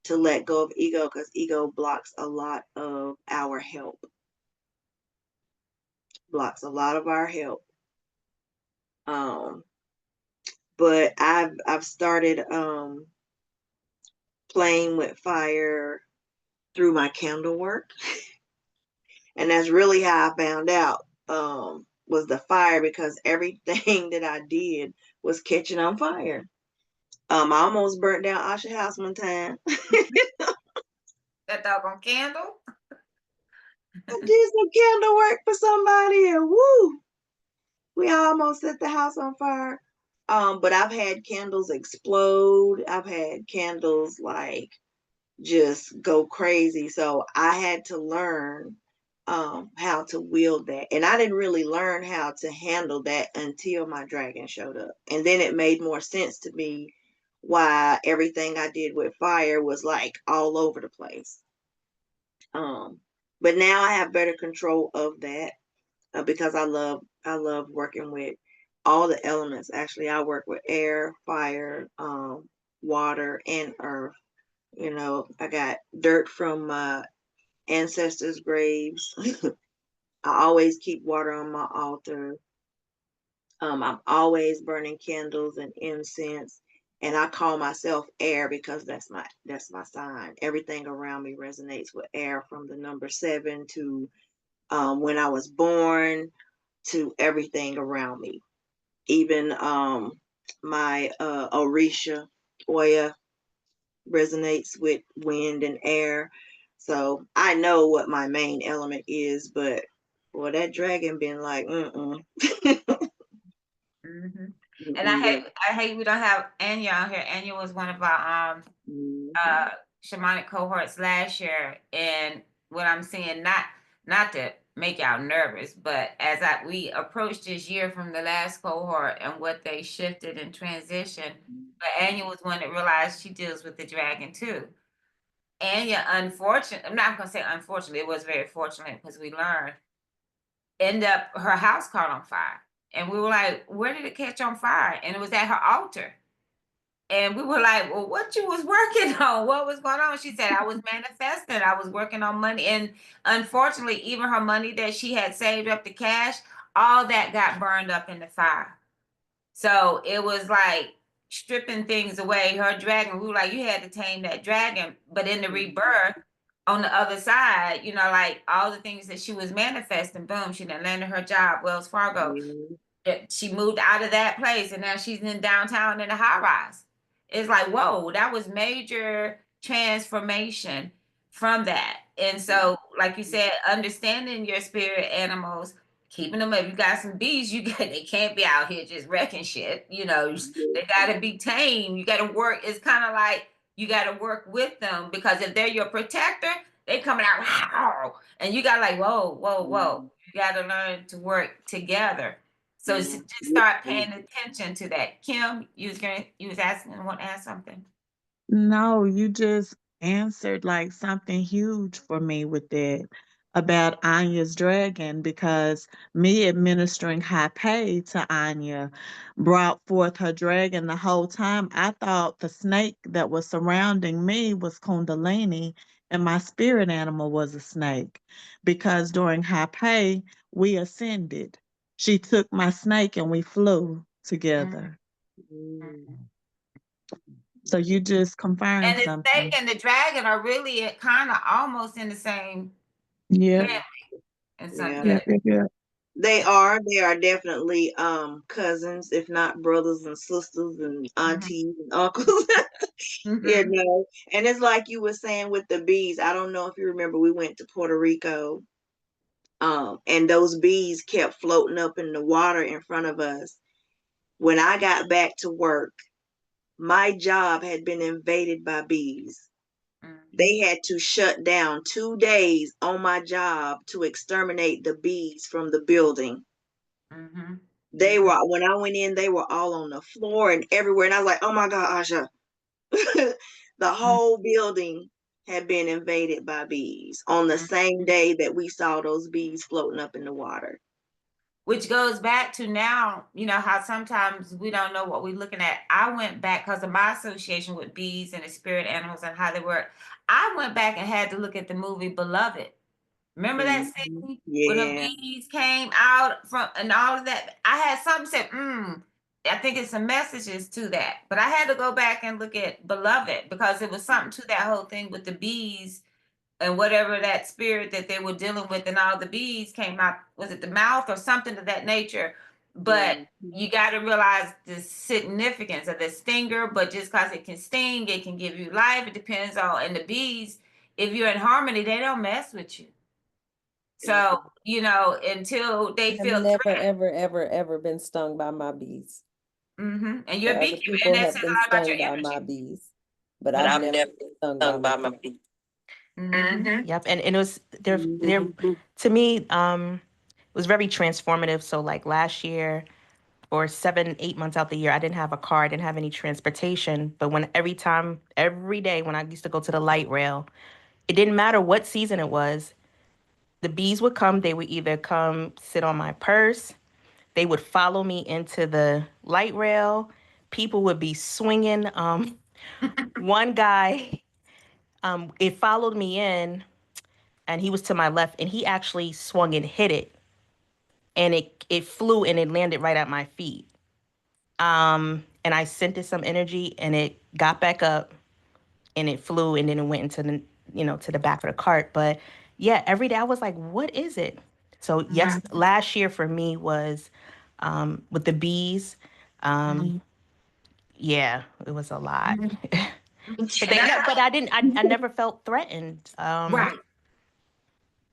Speaker 9: to let go of ego, because ego blocks a lot of our help. Blocks a lot of our help. But I've started playing with fire through my candle work. And that's really how I found out was the fire, because everything that I did was catching on fire. I almost burnt down Asha house one time.
Speaker 1: That doggone candle?
Speaker 9: I did some candle work for somebody, and woo, we almost set the house on fire. But I've had candles explode. I've had candles like just go crazy. So I had to learn how to wield that. And I didn't really learn how to handle that until my dragon showed up. And then it made more sense to me why everything I did with fire was like all over the place. But now I have better control of that, because I love working with all the elements. Actually, I work with air, fire, water, and earth. I got dirt from my ancestors' graves. I always keep water on my altar. I'm always burning candles and incense. And I call myself air, because that's my sign. Everything around me resonates with air, from the number 7 to when I was born, to everything around me. Even my Orisha, Oya, resonates with wind and air. So I know what my main element is, but well, that dragon been like, mm-mm.
Speaker 1: Mm-hmm. And I hate we don't have Anya on here. Anya was one of our shamanic cohorts last year, and what I'm seeing, not to make y'all nervous, but as we approached this year from the last cohort and what they shifted and transitioned, but Anya was one that realized she deals with the dragon too. Anya, unfortunately, I'm not gonna say unfortunately, it was very fortunate because we learned, end up her house caught on fire. And we were like, where did it catch on fire? And it was at her altar. And we were like, well, what you was working on? What was going on? She said, I was manifesting. I was working on money. And unfortunately, even her money that she had saved up, the cash, all that got burned up in the fire. So it was like stripping things away. Her dragon, we were like, you had to tame that dragon. But in the rebirth, on the other side, you know, like all the things that she was manifesting, boom, she done landed her job, Wells Fargo. She moved out of that place and now she's in downtown in a high rise. It's like, whoa, that was major transformation from that. And so, like you said, understanding your spirit animals, keeping them up. You got some bees, they can't be out here just wrecking shit. You know, they gotta be tamed. You gotta work. It's kind of like you gotta work with them because if they're your protector, they coming out, wow, and you got like, whoa, whoa, whoa. You gotta learn to work together. So just start paying attention to that. Kim, you was asking, want to ask something?
Speaker 7: No, you just answered like something huge for me with that about Anya's dragon because me administering high pay to Anya brought forth her dragon the whole time. I thought the snake that was surrounding me was Kundalini and my spirit animal was a snake because during high pay we ascended. She took my snake and we flew together. So you just confirmed
Speaker 1: And the
Speaker 7: something.
Speaker 1: snake and the dragon are really kind of almost in the same
Speaker 7: Yeah.
Speaker 1: family. And some,
Speaker 9: Yeah.
Speaker 7: Yeah, yeah, yeah.
Speaker 9: They are definitely cousins, if not brothers and sisters and aunties and uncles. You know. And it's like you were saying with the bees. I don't know if you remember we went to Puerto Rico. And those bees kept floating up in the water in front of us. When I got back to work, my job had been invaded by bees. They had to shut down 2 days on my job to exterminate the bees from the building. They were, when I went in, they were all on the floor and everywhere. And I was like, oh my God, Asha. The whole building had been invaded by bees on the same day that we saw those bees floating up in the water.
Speaker 1: Which goes back to now, you know, how sometimes we don't know what we're looking at. I went back because of my association with bees and the spirit animals and how they work. I went back and had to look at the movie Beloved. Remember that scene when the bees came out from and all of that? I had something said, I think it's some messages to that. But I had to go back and look at Beloved because it was something to that whole thing with the bees and whatever that spirit that they were dealing with, and all the bees came out, was it the mouth or something of that nature? But you got to realize the significance of the stinger, but just because it can sting, it can give you life. It depends on, and the bees, if you're in harmony, they don't mess with you. So, you know, until they feel
Speaker 10: I've never, ever been stung by my bees.
Speaker 1: And you're a
Speaker 10: Other
Speaker 1: beekeeper,
Speaker 10: people
Speaker 1: and that
Speaker 10: have
Speaker 1: says
Speaker 10: been
Speaker 1: a lot about
Speaker 10: stung
Speaker 1: your
Speaker 10: by
Speaker 1: energy.
Speaker 10: my bees, but I've never been stung by my bees.
Speaker 5: Yep. And it was there to me, it was very transformative. So like last year or 7, 8 months out the year, I didn't have a car, I didn't have any transportation. But when every day when I used to go to the light rail, it didn't matter what season it was, the bees would come, they would either come sit on my purse, they would follow me into the light rail, people would be swinging. One guy, it followed me in, and he was to my left, and he actually swung and hit it, and it flew and it landed right at my feet. And I sent it some energy, and it got back up, and it flew, and then it went into to the back of the cart. But yeah, every day I was like, what is it? So yes, last year for me was with the bees. Yeah, it was a lot. But I never felt threatened.
Speaker 1: Right.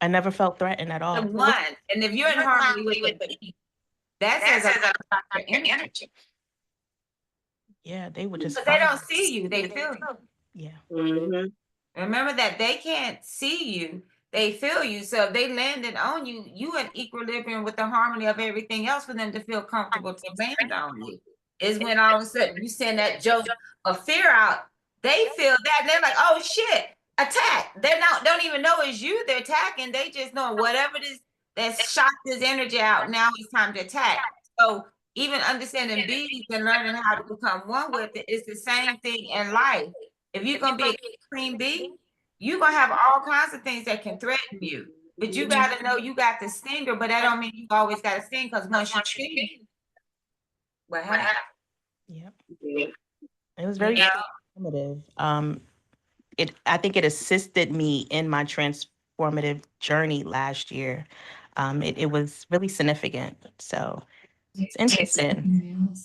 Speaker 5: I never felt threatened at all.
Speaker 1: The one, and if you're in harmony with the bee, that says a lot about your energy.
Speaker 5: Yeah, they would just.
Speaker 1: But they don't see you; they feel you.
Speaker 5: Yeah.
Speaker 1: Remember that they can't see you, they feel you. So if they landed on you, you in equilibrium with the harmony of everything else for them to feel comfortable to land on you. Is when all of a sudden you send that joke of fear out, they feel that and they're like, oh shit, attack. They're not don't even know it's you they're attacking. They just know whatever it is that's shot this energy out. Now it's time to attack. So even understanding bees and learning how to become one with it is the same thing in life. If you're gonna be a queen bee, you're gonna have all kinds of things that can threaten you. But you gotta know you got the stinger, but that don't mean you always got to sting, because once you sting, what happens?
Speaker 5: Yep.
Speaker 9: Yeah.
Speaker 5: It was very
Speaker 1: You know?
Speaker 5: transformative. I think it assisted me in my transformative journey last year. It was really significant. So it's interesting.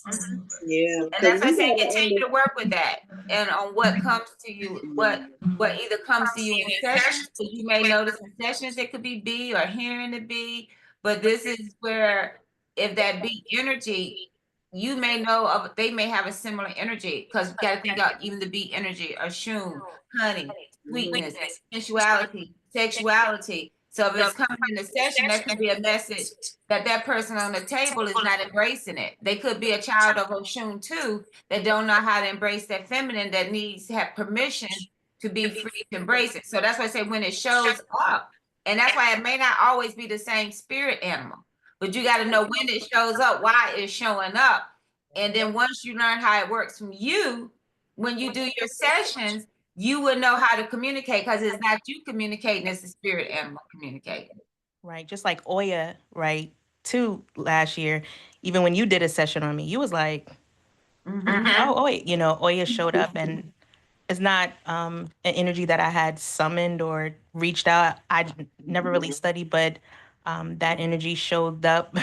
Speaker 9: Yeah.
Speaker 1: And
Speaker 9: Because
Speaker 1: that's why I
Speaker 9: we
Speaker 1: say
Speaker 9: gotta
Speaker 1: continue to work with that and on what comes to you, what either comes to you in sessions. So you may notice in sessions it could be B or hearing the B, but this is where if that B energy, you may know of they may have a similar energy, because you got to think out even the B energy, or shun, honey, sweetness, sensuality, sexuality. So if it's coming in the session, that can be a message that that person on the table is not embracing it. They could be a child of Oshun too, that don't know how to embrace that feminine, that needs to have permission to be free to embrace it. So that's why I say when it shows up, and that's why it may not always be the same spirit animal, but you got to know when it shows up, why it's showing up. And then once you learn how it works from you, when you do your sessions, you will know how to communicate, because it's not you communicating, it's the spirit animal communicating.
Speaker 5: Right. Just like Oya, right? Too last year, even when you did a session on me, you was like, oh, Oya, Oya showed up, and it's not an energy that I had summoned or reached out. Never really studied, but that energy showed up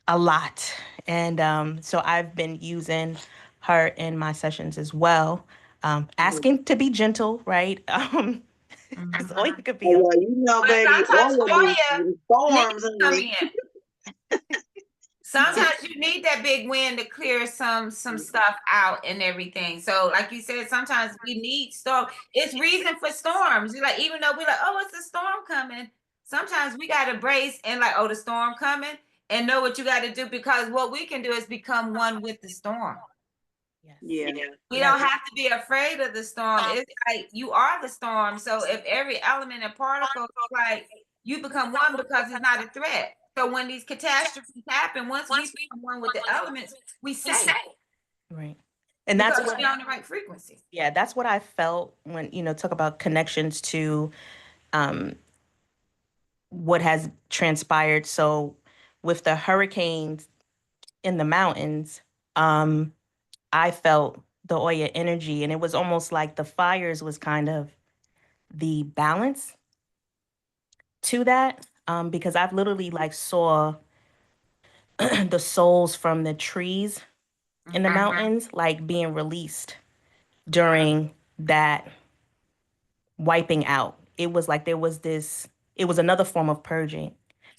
Speaker 5: a lot. And so I've been using her in my sessions as well, asking to be gentle, right? Because Oya could be
Speaker 9: Oh,
Speaker 5: a
Speaker 9: well, you know,
Speaker 1: But
Speaker 9: baby,
Speaker 1: sometimes
Speaker 9: all of
Speaker 1: for
Speaker 9: these
Speaker 1: you,
Speaker 9: storms,
Speaker 1: Nikki come
Speaker 9: honey.
Speaker 1: in. Sometimes you need that big wind to clear some stuff out and everything. So, like you said, sometimes we need storm. It's reason for storms. You're like, even though we're like, oh, it's a storm coming. Sometimes we gotta brace and like, oh, the storm coming, and know what you got to do, because what we can do is become one with the storm.
Speaker 9: Yeah.
Speaker 1: We don't have to be afraid of the storm. It's like you are the storm. So if every element and particle, like you become one, because it's not a threat. So when these catastrophes happen, once we become one with the elements, we safe,
Speaker 5: right. And that's
Speaker 1: because
Speaker 5: what
Speaker 1: we're on the right frequency.
Speaker 5: that's what I felt when, talk about connections to um what has transpired. So with the hurricanes in the mountains, I felt the Oya energy, and it was almost like the fires was kind of the balance to that. Because I've literally like saw the souls from the trees in the mountains like being released during that wiping out. It was like there was this, it was another form of purging.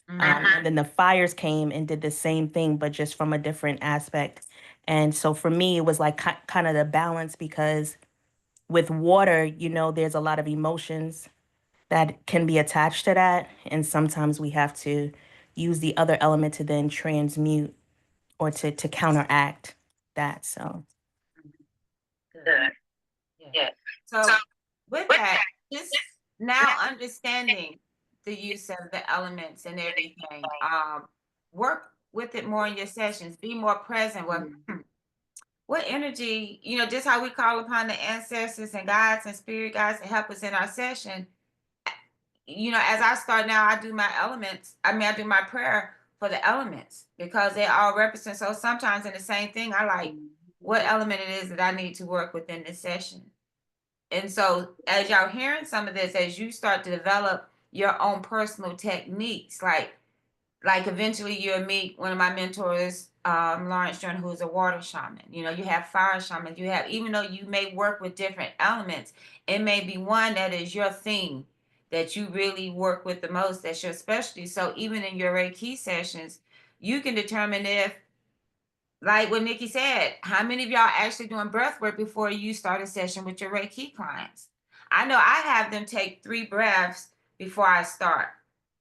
Speaker 5: And then the fires came and did the same thing, but just from a different aspect. And so for me, it was like kind of the balance, because with water, there's a lot of emotions that can be attached to that. And sometimes we have to use the other element to then transmute or to counteract that. So,
Speaker 1: Good. Yeah. So with that, just now understanding the use of the elements and everything, work with it more in your sessions. Be more present with what energy, just how we call upon the ancestors and guides and spirit guides to help us in our session. As I start now, I do my elements. I do my prayer for the elements, because they all represent. So sometimes in the same thing, I like what element it is that I need to work within this session. And so as y'all hearing some of this, as you start to develop your own personal techniques, like eventually you'll meet one of my mentors, Lawrence Jordan, who's a water shaman. You have fire shamans. You have, even though you may work with different elements, it may be one that is your thing that you really work with the most, that's your specialty. So even in your Reiki sessions, you can determine if, like what Nikki said, how many of y'all actually doing breath work before you start a session with your Reiki clients? I know I have them take 3 breaths before I start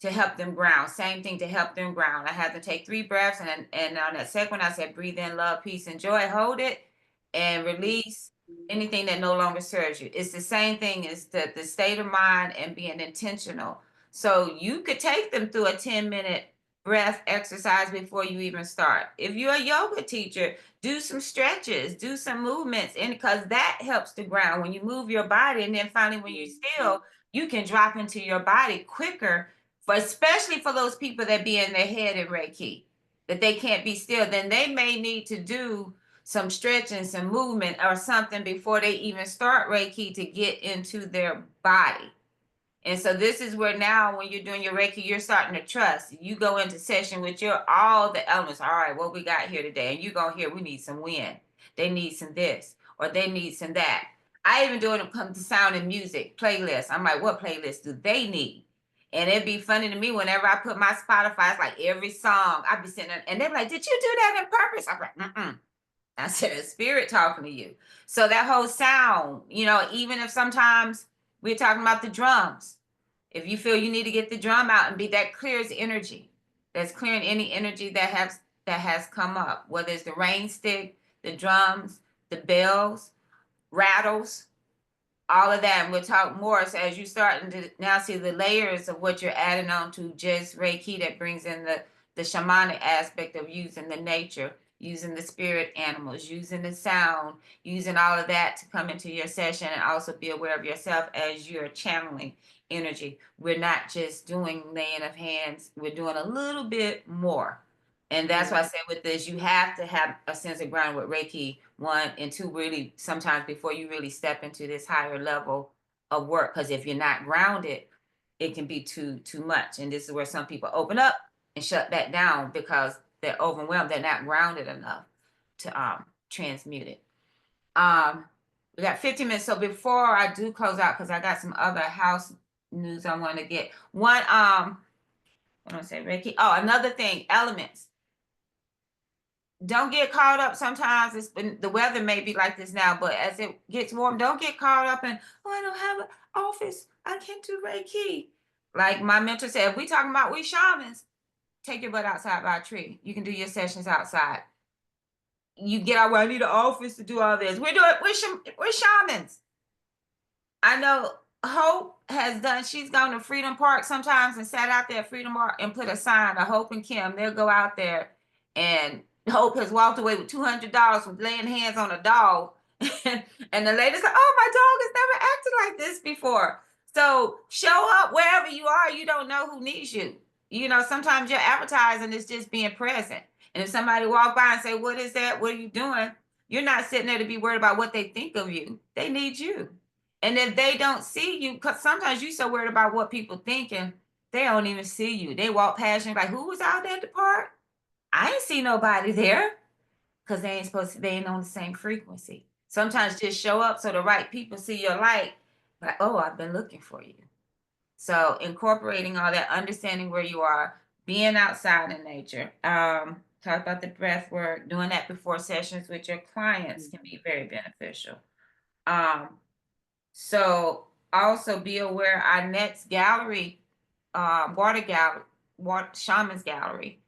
Speaker 1: to help them ground. Same thing to help them ground. I had to take 3 breaths, and on that second one, I said, breathe in love, peace, and joy. Hold it and release anything that no longer serves you. It's the same thing as the state of mind and being intentional. So you could take them through a 10-minute breath exercise before you even start. If you're a yoga teacher, do some stretches, do some movements, and because that helps the ground when you move your body. And then finally, when you're still, you can drop into your body quicker, for especially for those people that be in their head in Reiki, that they can't be still. Then they may need to do some stretching, some movement or something before they even start Reiki to get into their body. And so this is where now when you're doing your Reiki, you're starting to trust. You go into session with your all the elements. All right, what we got here today? And you're gonna hear we need some wind. They need some this or they need some that. I even do it when it comes to sound and music playlists. I'm like, what playlist do they need? And it'd be funny to me whenever I put my Spotify, it's like every song I'd be sitting there, and they're like, did you do that on purpose? I'm like, mm-mm. I said, spirit talking to you. So that whole sound, even if sometimes we're talking about the drums, if you feel you need to get the drum out and be that clears energy, that's clearing any energy that has come up, whether it's the rain stick, the drums, the bells, rattles, all of that. And we'll talk more. So as you starting to now see the layers of what you're adding on to just Reiki, that brings in the shamanic aspect of using the nature, using the spirit animals, using the sound, using all of that to come into your session, and also be aware of yourself as you're channeling energy. We're not just doing laying of hands, we're doing a little bit more. And that's why I say with this, you have to have a sense of ground with Reiki, 1, and 2, really sometimes before you really step into this higher level of work. Because if you're not grounded, it can be too much. And this is where some people open up and shut that down because they're overwhelmed. They're not grounded enough to transmute it. We got 15 minutes. So before I do close out, because I got some other house news I want to get. One, what do I say, Reiki? Oh, another thing, elements. Don't get caught up. Sometimes it's been the weather may be like this now, but as it gets warm, don't get caught up in, oh, I don't have an office, I can't do Reiki. Like my mentor said, if we talking about we shamans, take your butt outside by a tree. You can do your sessions outside. You get out, well, I need an office to do all this. We're shamans. I know Hope has done, she's gone to Freedom Park sometimes and sat out there at Freedom Park and put a sign of Hope and Kim. They'll go out there, and Hope has walked away with $200 from laying hands on a dog. And the lady's like, oh, my dog has never acted like this before. So show up wherever you are. You don't know who needs you. Sometimes your advertising is just being present. And if somebody walk by and say, what is that? What are you doing? You're not sitting there to be worried about what they think of you. They need you. And if they don't see you, because sometimes you're so worried about what people thinking, they don't even see you. They walk past you like, who was out there at the park? I ain't see nobody there, because they ain't supposed to, they ain't on the same frequency. Sometimes just show up so the right people see your light, like, oh, I've been looking for you. So incorporating all that, understanding where you are, being outside in nature. Talk about the breath work, doing that before sessions with your clients can be very beneficial. So also be aware our next gallery, Shaman's Gallery,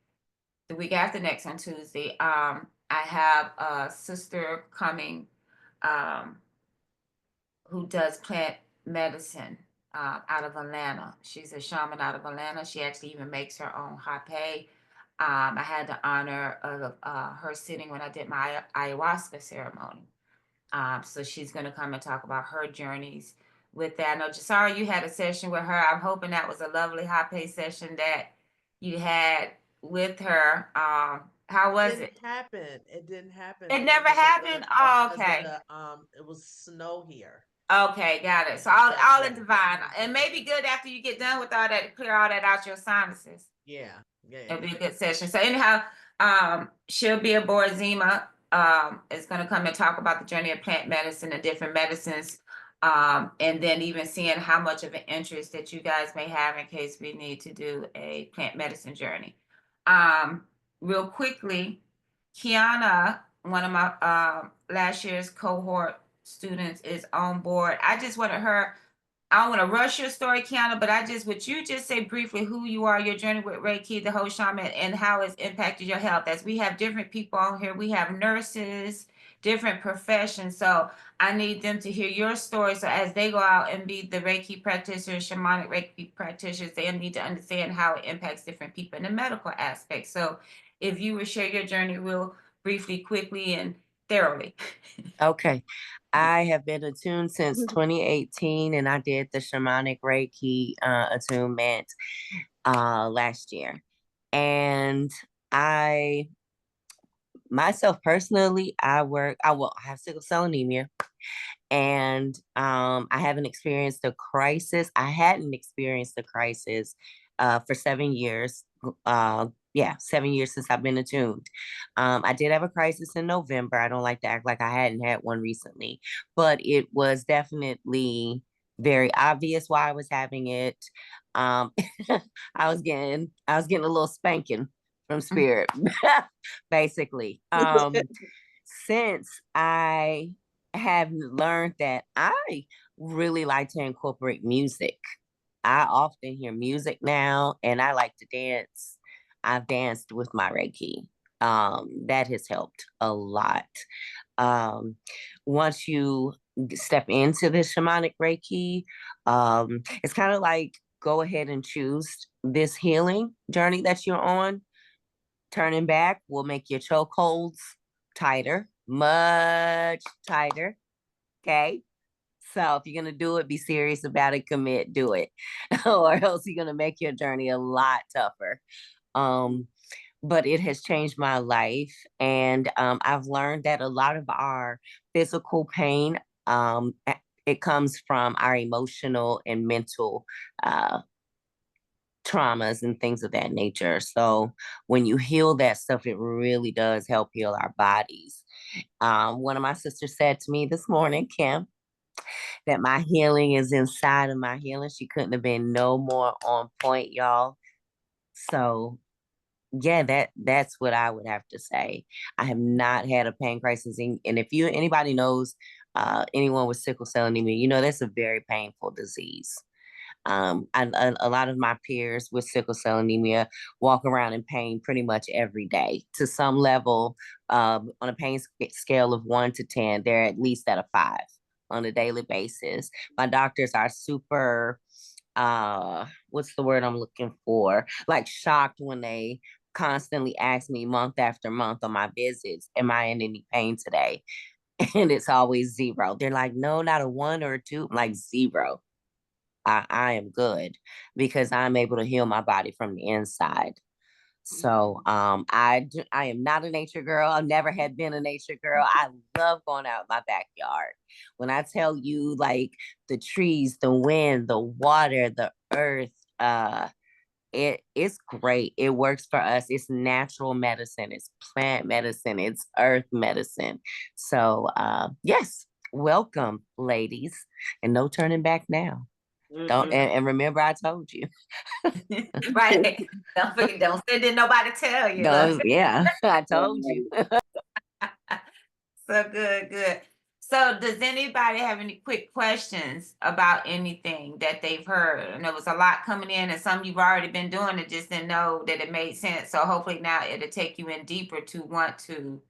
Speaker 1: the week after next on Tuesday. I have a sister coming who does plant medicine out of Atlanta. She's a shaman out of Atlanta. She actually even makes her own hape. I had the honor of her sitting when I did my ayahuasca ceremony. So she's going to come and talk about her journeys with that. I know, Jasara, you had a session with her. I'm hoping that was a lovely hape session that you had with her. How was it?
Speaker 6: It didn't happen.
Speaker 1: It never happened? Oh,
Speaker 6: because
Speaker 1: okay.
Speaker 6: it was snow here.
Speaker 1: Okay, got it. So all in divine. It may be good after you get done with all that to clear all that out your sinuses.
Speaker 6: Yeah.
Speaker 1: It'll be a good session. So anyhow, she'll be aboard Zima. Is going to come and talk about the journey of plant medicine and different medicines. And then even seeing how much of an interest that you guys may have in case we need to do a plant medicine journey. Real quickly, Kiana, one of my last year's cohort students, is on board. I just wanted her, I don't want to rush your story, Kiana, but would you just say briefly who you are, your journey with Reiki, the whole shaman, and how it's impacted your health? As we have different people on here, we have nurses, different professions. So I need them to hear your story. So as they go out and be the Reiki practitioners, shamanic Reiki practitioners, they need to understand how it impacts different people in the medical aspect. So if you would share your journey real briefly, quickly, and thoroughly.
Speaker 10: Okay. I have been attuned since 2018, and I did the shamanic Reiki attunement last year. And I myself personally, I have sickle cell anemia, and I haven't experienced a crisis. I hadn't experienced a crisis for 7 years. Yeah, 7 years since I've been attuned. I did have a crisis in November. I don't like to act like I hadn't had one recently, but it was definitely very obvious why I was having it. Um, I was getting a little spanking from spirit, basically. Since I have learned that I really like to incorporate music. I often hear music now, and I like to dance. I've danced with my Reiki. That has helped a lot. Um, Once you step into the shamanic Reiki, it's kind of like go ahead and choose this healing journey that you're on. Turning back will make your chokeholds tighter, much tighter. Okay. So if you're gonna do it, be serious about it, commit, do it. Or else you're gonna make your journey a lot tougher. Um, but it has changed my life. And I've learned that a lot of our physical pain, it comes from our emotional and mental uh, traumas and things of that nature. So when you heal that stuff, it really does help heal our bodies. One of my sisters said to me this morning, Kim, that my healing is inside of my healing. She couldn't have been no more on point, y'all. So yeah, that's what I would have to say. I have not had a pain crisis, and if anybody knows anyone with sickle cell anemia, you know that's a very painful disease. A lot of my peers with sickle cell anemia walk around in pain pretty much every day to some level. On a pain scale of 1 to 10, they're at least at a 5 on a daily basis. My doctors are super, what's the word I'm looking for? Like shocked when they constantly ask me month after month on my visits, am I in any pain today? And it's always 0. They're like, no, not a 1 or a 2. I'm like 0. I am good because I'm able to heal my body from the inside. So I am not a nature girl. I never had been a nature girl. I love going out in my backyard. When I tell you like the trees, the wind, the water, the earth, it's great. It works for us. It's natural medicine. It's plant medicine. It's earth medicine. So yes, welcome, ladies, and no turning back now. Don't and remember I told you.
Speaker 1: Right. Don't forget, don't say did nobody tell you.
Speaker 10: No, yeah, I told you.
Speaker 1: So good, good. So does anybody have any quick questions about anything that they've heard? And there was a lot coming in, and some you've already been doing and just didn't know that it made sense. So hopefully now it'll take you in deeper to want to.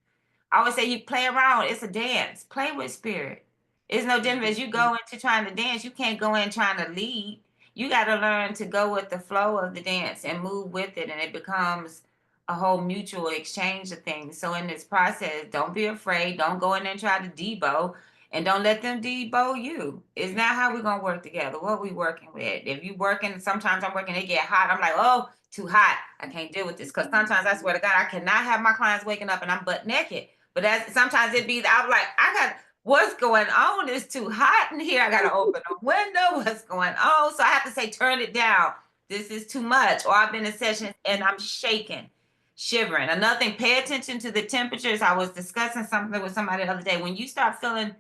Speaker 1: I always say you play around. It's a dance. Play with spirit. It's no different as you go into trying to dance. You can't go in trying to lead. You got to learn to go with the flow of the dance and move with it, and it becomes a whole mutual exchange of things. So in this process, don't be afraid. Don't go in there and try to debo, and don't let them debo you. It's not how we're gonna work together. What we working with? If you working, sometimes I'm working. They get hot. I'm like, oh, too hot. I can't deal with this because sometimes I swear to God, I cannot have my clients waking up and I'm butt naked. But that's sometimes it be. I'm like, I got what's going on? It's too hot in here. I gotta open a window. What's going on? So I have to say, turn it down. This is too much. Or I've been in sessions and I'm shaking, shivering. Another thing, pay attention to the temperatures. I was discussing something with somebody the other day. When you start feeling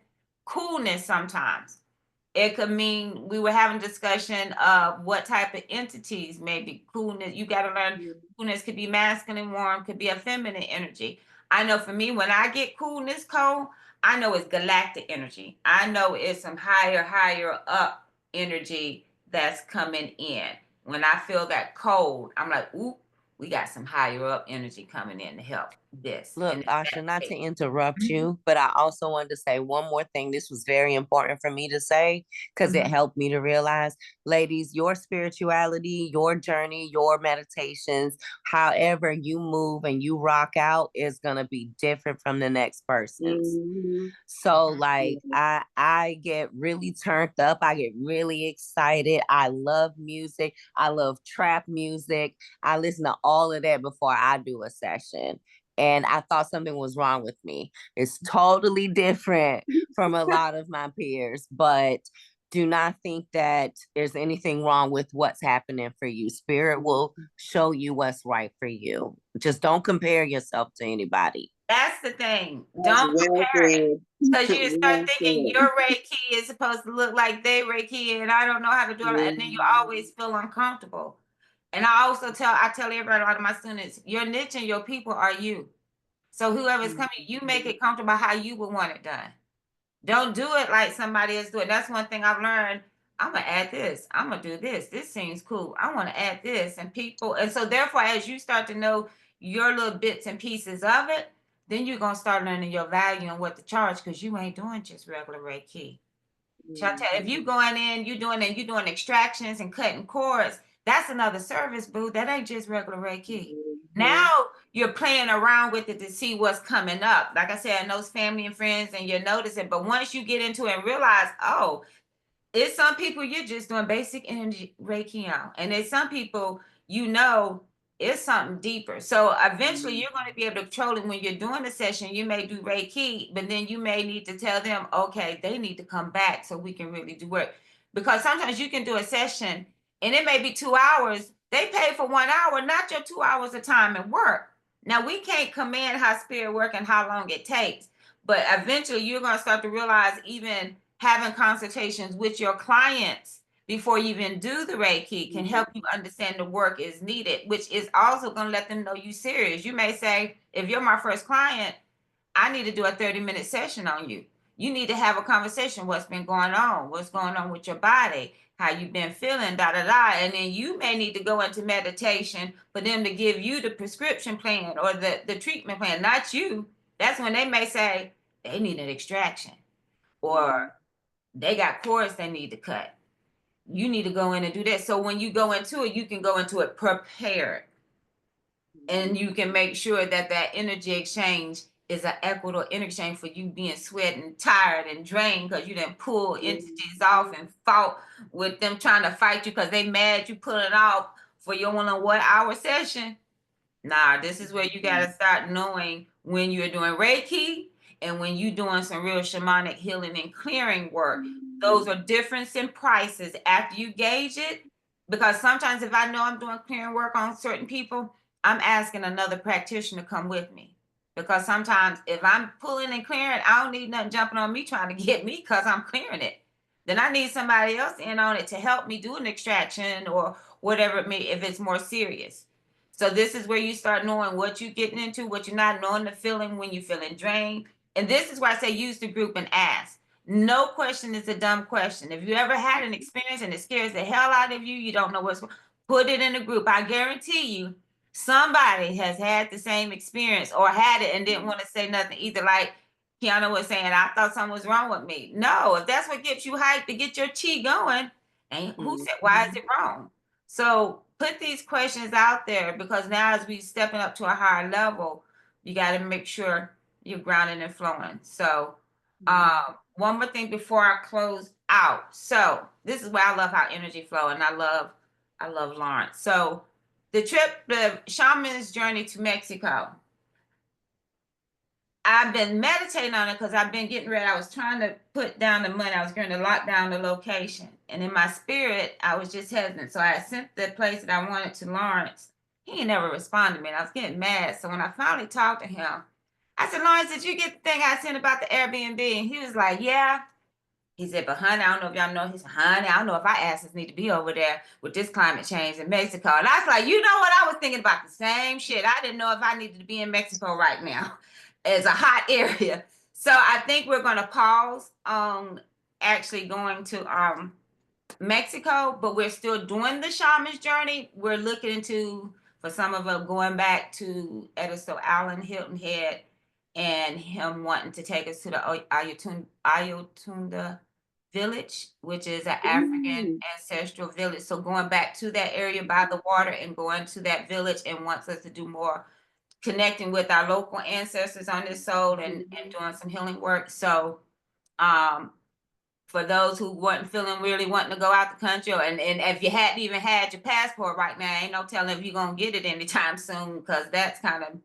Speaker 1: coolness sometimes, it could mean we were having discussion of what type of entities maybe coolness. You got to learn coolness could be masculine, warm, could be a feminine energy. I know for me, when I get coolness cold, I know it's galactic energy. I know it's some higher up energy that's coming in. When I feel that cold, I'm like, ooh, we got some higher up energy coming in to help this.
Speaker 10: Look,
Speaker 1: And it's
Speaker 10: Asha,
Speaker 1: that
Speaker 10: not to
Speaker 1: way.
Speaker 10: interrupt you, but I also wanted to say one more thing. This was very important for me to say because it helped me to realize, ladies, your spirituality, your journey, your meditations, however you move and you rock out is going to be different from the next person's.
Speaker 9: Mhm.
Speaker 10: So like I get really turned up. I get really excited. I love music. I love trap music. I listen to all of that before I do a session. And I thought something was wrong with me. It's totally different from a lot of my peers, but do not think that there's anything wrong with what's happening for you. Spirit will show you what's right for you. Just don't compare yourself to anybody.
Speaker 1: That's the thing.
Speaker 9: That's
Speaker 1: Don't
Speaker 9: well
Speaker 1: compare it.
Speaker 9: said.
Speaker 1: Because you start
Speaker 9: Well
Speaker 1: thinking
Speaker 9: said.
Speaker 1: your Reiki is supposed to look like they Reiki, and I don't know how to do it. And then you always feel uncomfortable. And I tell everybody, a lot of my students, your niche and your people are you. So whoever's coming, you make it comfortable how you would want it done. Don't do it like somebody else do it. That's one thing I've learned. I'm gonna add this. I'm gonna do this. This seems cool. I want to add this, and people. And so therefore, as you start to know your little bits and pieces of it, then you're gonna start learning your value and what to charge because you ain't doing just regular Reiki. Chantel, if you going in, you doing extractions and cutting cords, that's another service, boo. That ain't just regular Reiki. Now you're playing around with it to see what's coming up. Like I said, I know it's family and friends, and you notice it. But once you get into it and realize, oh, it's some people you're just doing basic energy Reiki on, and there's some people it's something deeper. So eventually you're going to be able to control it when you're doing the session. You may do Reiki, but then you may need to tell them, okay, they need to come back so we can really do work. Because sometimes you can do a session and it may be 2 hours. They pay for 1 hour, not your 2 hours of time and work. Now we can't command how spirit work and how long it takes, but eventually you're going to start to realize even having consultations with your clients before you even do the Reiki can help you understand the work is needed, which is also going to let them know you serious. You may say, if you're my first client, I need to do a 30-minute session on you. You need to have a conversation. What's been going on? What's going on with your body? How you been feeling? Da da da. And then you may need to go into meditation for them to give you the prescription plan or the treatment plan, not you. That's when they may say they need an extraction or they got cords they need to cut. You need to go in and do that. So when you go into it, you can go into it prepared, and you can make sure that that energy exchange is an equitable exchange for you being sweat and tired and drained because you didn't pull entities off and fought with them trying to fight you because they mad you pulling off for your 1 hour session. Nah, this is where you got to start knowing when you're doing Reiki and when you're doing some real shamanic healing and clearing work. Those are difference in prices after you gauge it. Because sometimes if I know I'm doing clearing work on certain people, I'm asking another practitioner to come with me. Because sometimes if I'm pulling and clearing, I don't need nothing jumping on me trying to get me because I'm clearing it. Then I need somebody else in on it to help me do an extraction or whatever it may, if it's more serious. So this is where you start knowing what you're getting into, what you're not, knowing the feeling when you're feeling drained. And this is why I say use the group and ask. No question is a dumb question. If you ever had an experience and it scares the hell out of you, you don't know put it in a group. I guarantee you somebody has had the same experience or had it and didn't want to say nothing either. Like Kiana was saying, I thought something was wrong with me. No, if that's what gets you hyped to get your chi going, and who said, why is it wrong? So put these questions out there because now as we stepping up to a higher level, you got to make sure you're grounded and flowing. So one more thing before I close out. So this is why I love how energy flow, and I love Lawrence. So the shaman's journey to Mexico. I've been meditating on it because I've been getting ready. I was trying to put down the money. I was going to lock down the location. And in my spirit, I was just hesitant. So I sent the place that I wanted to Lawrence. He never responded to me. And I was getting mad. So when I finally talked to him, I said, Lawrence, did you get the thing I sent about the Airbnb? And he was like, yeah. He said, but honey, I don't know if y'all know. He said, honey, I don't know if our asses need to be over there with this climate change in Mexico. And I was like, you know what? I was thinking about the same shit. I didn't know if I needed to be in Mexico right now as a hot area. So I think we're going to pause on actually going to Mexico, but we're still doing the shaman's journey. We're looking into, for some of us, going back to Edisto Allen Hilton Head and him wanting to take us to the Ayotunda village, which is an African ancestral village. So going back to that area by the water and going to that village, and wants us to do more connecting with our local ancestors on this soul and doing some healing work. So for those who weren't feeling really wanting to go out the country, and if you hadn't even had your passport right now, ain't no telling if you're gonna get it anytime soon, because that's kind of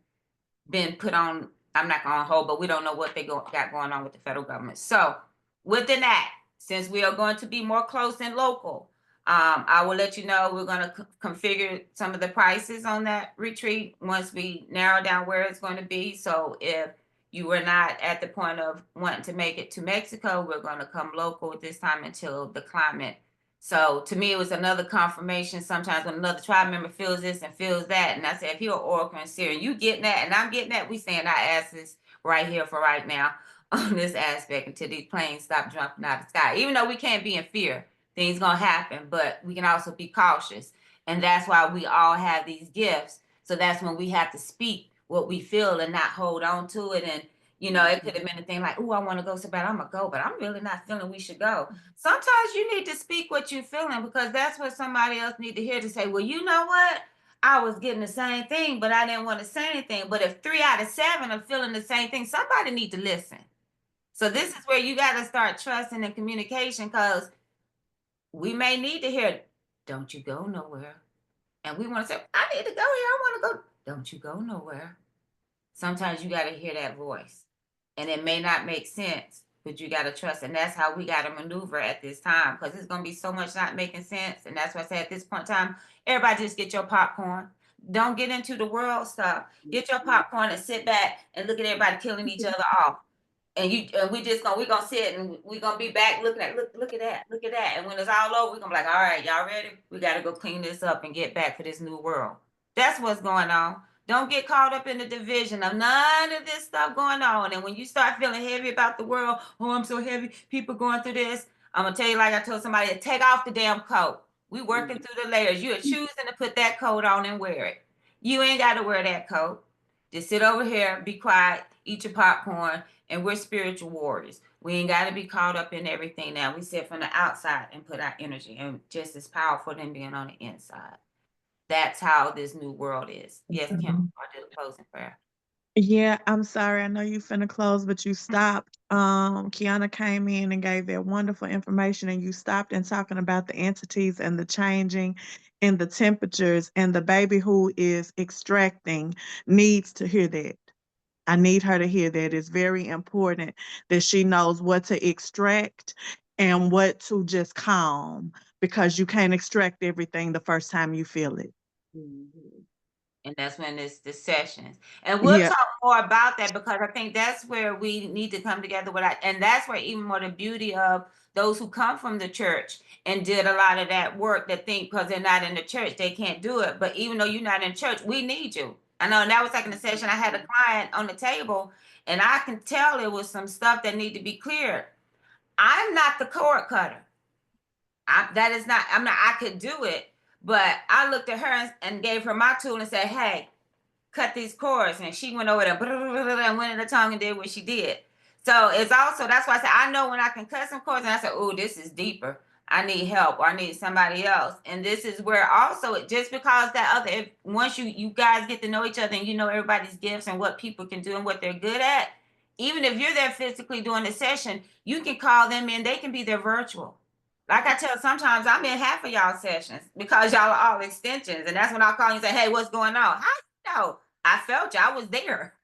Speaker 1: been put on, I'm not gonna hold, but we don't know what they got going on with the federal government. So within that, since we are going to be more close and local, I will let you know we're going to configure some of the prices on that retreat once we narrow down where it's going to be. So if you were not at the point of wanting to make it to Mexico, we're going to come local this time until the climate. So to me, it was another confirmation. Sometimes when another tribe member feels this and feels that, and I said, if you're an Oracle and Syrian, you getting that and I'm getting that, we stand our asses right here for right now on this aspect until these planes stop jumping out of the sky. Even though we can't be in fear, things gonna happen, but we can also be cautious. And that's why we all have these gifts. So that's when we have to speak what we feel and not hold on to it. And it could have been a thing like, oh, I want to go so bad, I'm gonna go, but I'm really not feeling we should go. Sometimes you need to speak what you're feeling, because that's what somebody else need to hear, to say, well, you know what? I was getting the same thing, but I didn't want to say anything. But if 3 out of 7 are feeling the same thing, somebody need to listen. So this is where you got to start trusting and communication, because we may need to hear, don't you go nowhere. And we want to say, I need to go here. I want to go. Don't you go nowhere. Sometimes you got to hear that voice. And it may not make sense, but you got to trust. And that's how we got to maneuver at this time, because it's going to be so much not making sense. And that's why I say at this point in time, everybody just get your popcorn. Don't get into the world stuff. Get your popcorn and sit back and look at everybody killing each other off. And we gonna sit and we gonna be back looking at look at that. And when it's all over, we're gonna be like, all right, y'all ready? We gotta go clean this up and get back for this new world. That's what's going on. Don't get caught up in the division of none of this stuff going on. And when you start feeling heavy about the world, oh, I'm so heavy, people going through this. I'm gonna tell you, like I told somebody, take off the damn coat. We working through the layers. You are choosing to put that coat on and wear it. You ain't got to wear that coat. Just sit over here, be quiet, eat your popcorn, and we're spiritual warriors. We ain't got to be caught up in everything now. We sit from the outside and put our energy, and just as powerful than being on the inside. That's how this new world is. Yes, Kim, I did a closing prayer.
Speaker 7: Yeah, I'm sorry. I know you finna close, but you stopped. Kiana came in and gave that wonderful information, and you stopped and talking about the entities and the changing in the temperatures, and the baby who is extracting needs to hear that. I need her to hear that. It's very important that she knows what to extract and what to just calm, because you can't extract everything the first time you feel it.
Speaker 1: And that's when it's the sessions. And we'll talk more about that, because I think that's where we need to come together with that. And that's where even more the beauty of those who come from the church and did a lot of that work, that think because they're not in the church, they can't do it. But even though you're not in church, we need you. I know, and that was like in the session, I had a client on the table, and I can tell it was some stuff that need to be cleared. I'm not the cord cutter. I could do it, but I looked at her and gave her my tool and said, hey, cut these cords. And she went over there and went in the tongue and did what she did. So it's also, that's why I said, I know when I can cut some cords, and I said, oh, this is deeper. I need help, or I need somebody else. And this is where also, just because once you guys get to know each other and you know everybody's gifts and what people can do and what they're good at, even if you're there physically doing the session, you can call them in. They can be there virtual. Like I tell, sometimes I'm in half of y'all sessions because y'all are all extensions. And that's when I'll call you and say, hey, what's going on? How you know? I felt you. I was there.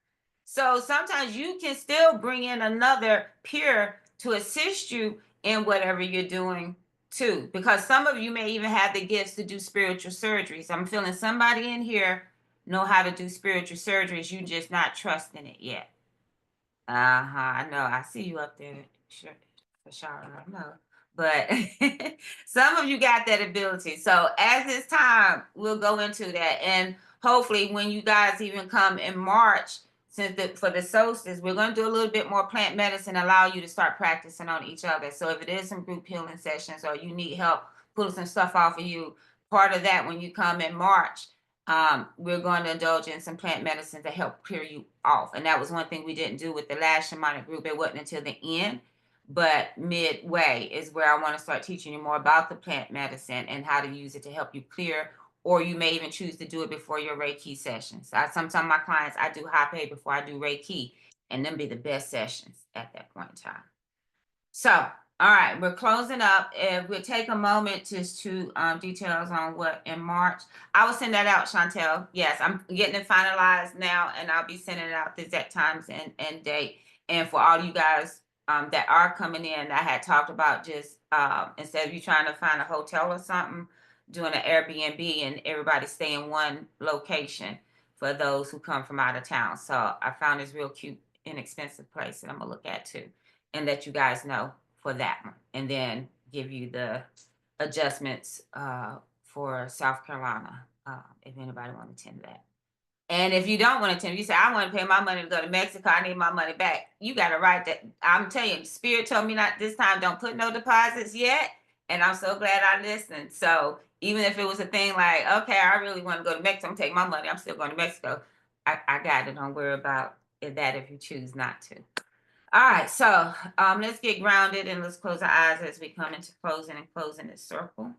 Speaker 1: So sometimes you can still bring in another peer to assist you in whatever you're doing too. Because some of you may even have the gifts to do spiritual surgeries. I'm feeling somebody in here know how to do spiritual surgeries. You just not trusting it yet. I know. I see you up there. Sure. For sure. I know. But some of you got that ability. So as this time, we'll go into that. And hopefully when you guys even come in March, for the solstice, we're going to do a little bit more plant medicine, allow you to start practicing on each other. So if it is some group healing sessions or you need help pulling some stuff off of you, part of that when you come in March, we're going to indulge in some plant medicine to help clear you off. And that was one thing we didn't do with the last shamanic group. It wasn't until the end, but midway is where I want to start teaching you more about the plant medicine and how to use it to help you clear, or you may even choose to do it before your Reiki sessions. Sometimes my clients, I do high pay before I do Reiki, and them be the best sessions at that point in time. So, all right, we're closing up. We'll take a moment just to details on what in March. I will send that out, Chantel. Yes, I'm getting it finalized now, and I'll be sending it out the exact times and date. And for all you guys that are coming in, I had talked about just instead of you trying to find a hotel or something, doing an Airbnb and everybody stay in one location for those who come from out of town. So I found this real cute, inexpensive place that I'm gonna look at too, and let you guys know for that one, and then give you the adjustments for South Carolina if anybody want to attend that. And if you don't want to attend, you say, I want to pay my money to go to Mexico, I need my money back. You got to write that. I'm telling you, Spirit told me not this time, don't put no deposits yet. And I'm so glad I listened. So even if it was a thing like, okay, I really want to go to Mexico, I'm taking my money, I'm still going to Mexico. I got it. Don't worry about that if you choose not to. All right, so let's get grounded and let's close our eyes as we come into closing this circle.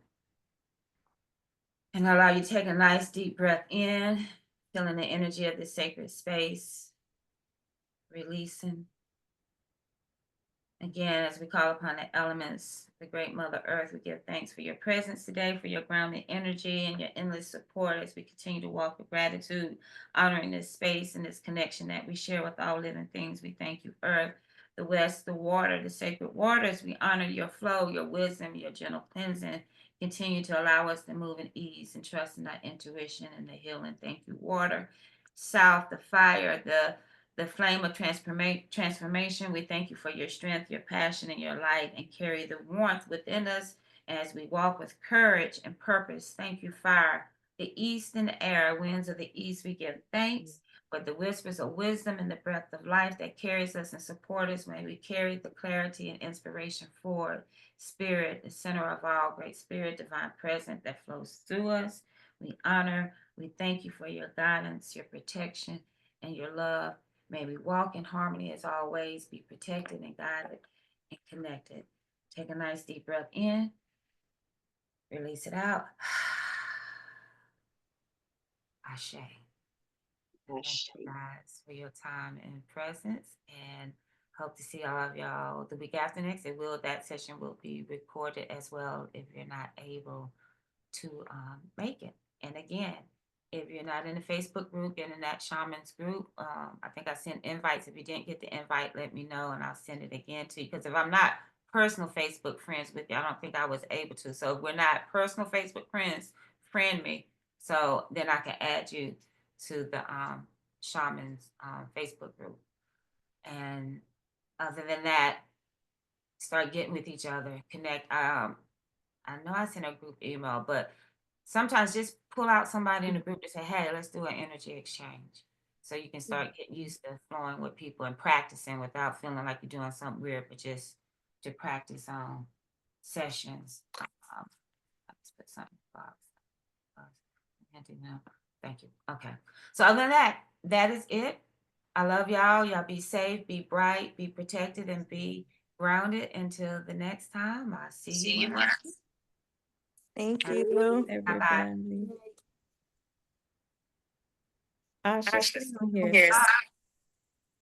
Speaker 1: And allow you to take a nice deep breath in, feeling the energy of the sacred space, releasing. Again, as we call upon the elements, the great Mother Earth, we give thanks for your presence today, for your grounded energy and your endless support as we continue to walk with gratitude, honoring this space and this connection that we share with all living things. We thank you, Earth, the West, the water, the sacred waters. We honor your flow, your wisdom, your gentle cleansing. Continue to allow us to move in ease and trust in our intuition and the healing. Thank you, water. South, the fire, the flame of transformation. We thank you for your strength, your passion, and your light, and carry the warmth within us as we walk with courage and purpose. Thank you, fire. The east and the air, winds of the east, we give thanks. For the whispers of wisdom and the breath of life that carries us and supports us, may we carry the clarity and inspiration forward. Spirit, the center of all, great spirit, divine presence that flows through us. We honor, we thank you for your guidance, your protection, and your love. May we walk in harmony as always, be protected and guided and connected. Take a nice deep breath in, release it out. Ashe. Thank you guys for your time and presence, and hope to see all of y'all the week after next. That session will be recorded as well if you're not able to make it. And again, if you're not in the Facebook group and in that shamans group, I think I sent invites. If you didn't get the invite, let me know and I'll send it again to you. Because if I'm not personal Facebook friends with you, I don't think I was able to. So if we're not personal Facebook friends, friend me. So then I can add you to the shamans Facebook group. And other than that, start getting with each other, connect. I know I sent a group email, but sometimes just pull out somebody in the group to say, hey, let's do an energy exchange. So you can start getting used to flowing with people and practicing without feeling like you're doing something weird, but just to practice on sessions. Let's put something in the box. Thank you. Okay. So other than that, that is it. I love y'all. Y'all be safe, be bright, be protected, and be grounded until the next time. I'll see you.
Speaker 3: Thank you.
Speaker 1: Bye-bye.
Speaker 3: Asha, stay on here.
Speaker 1: Yes.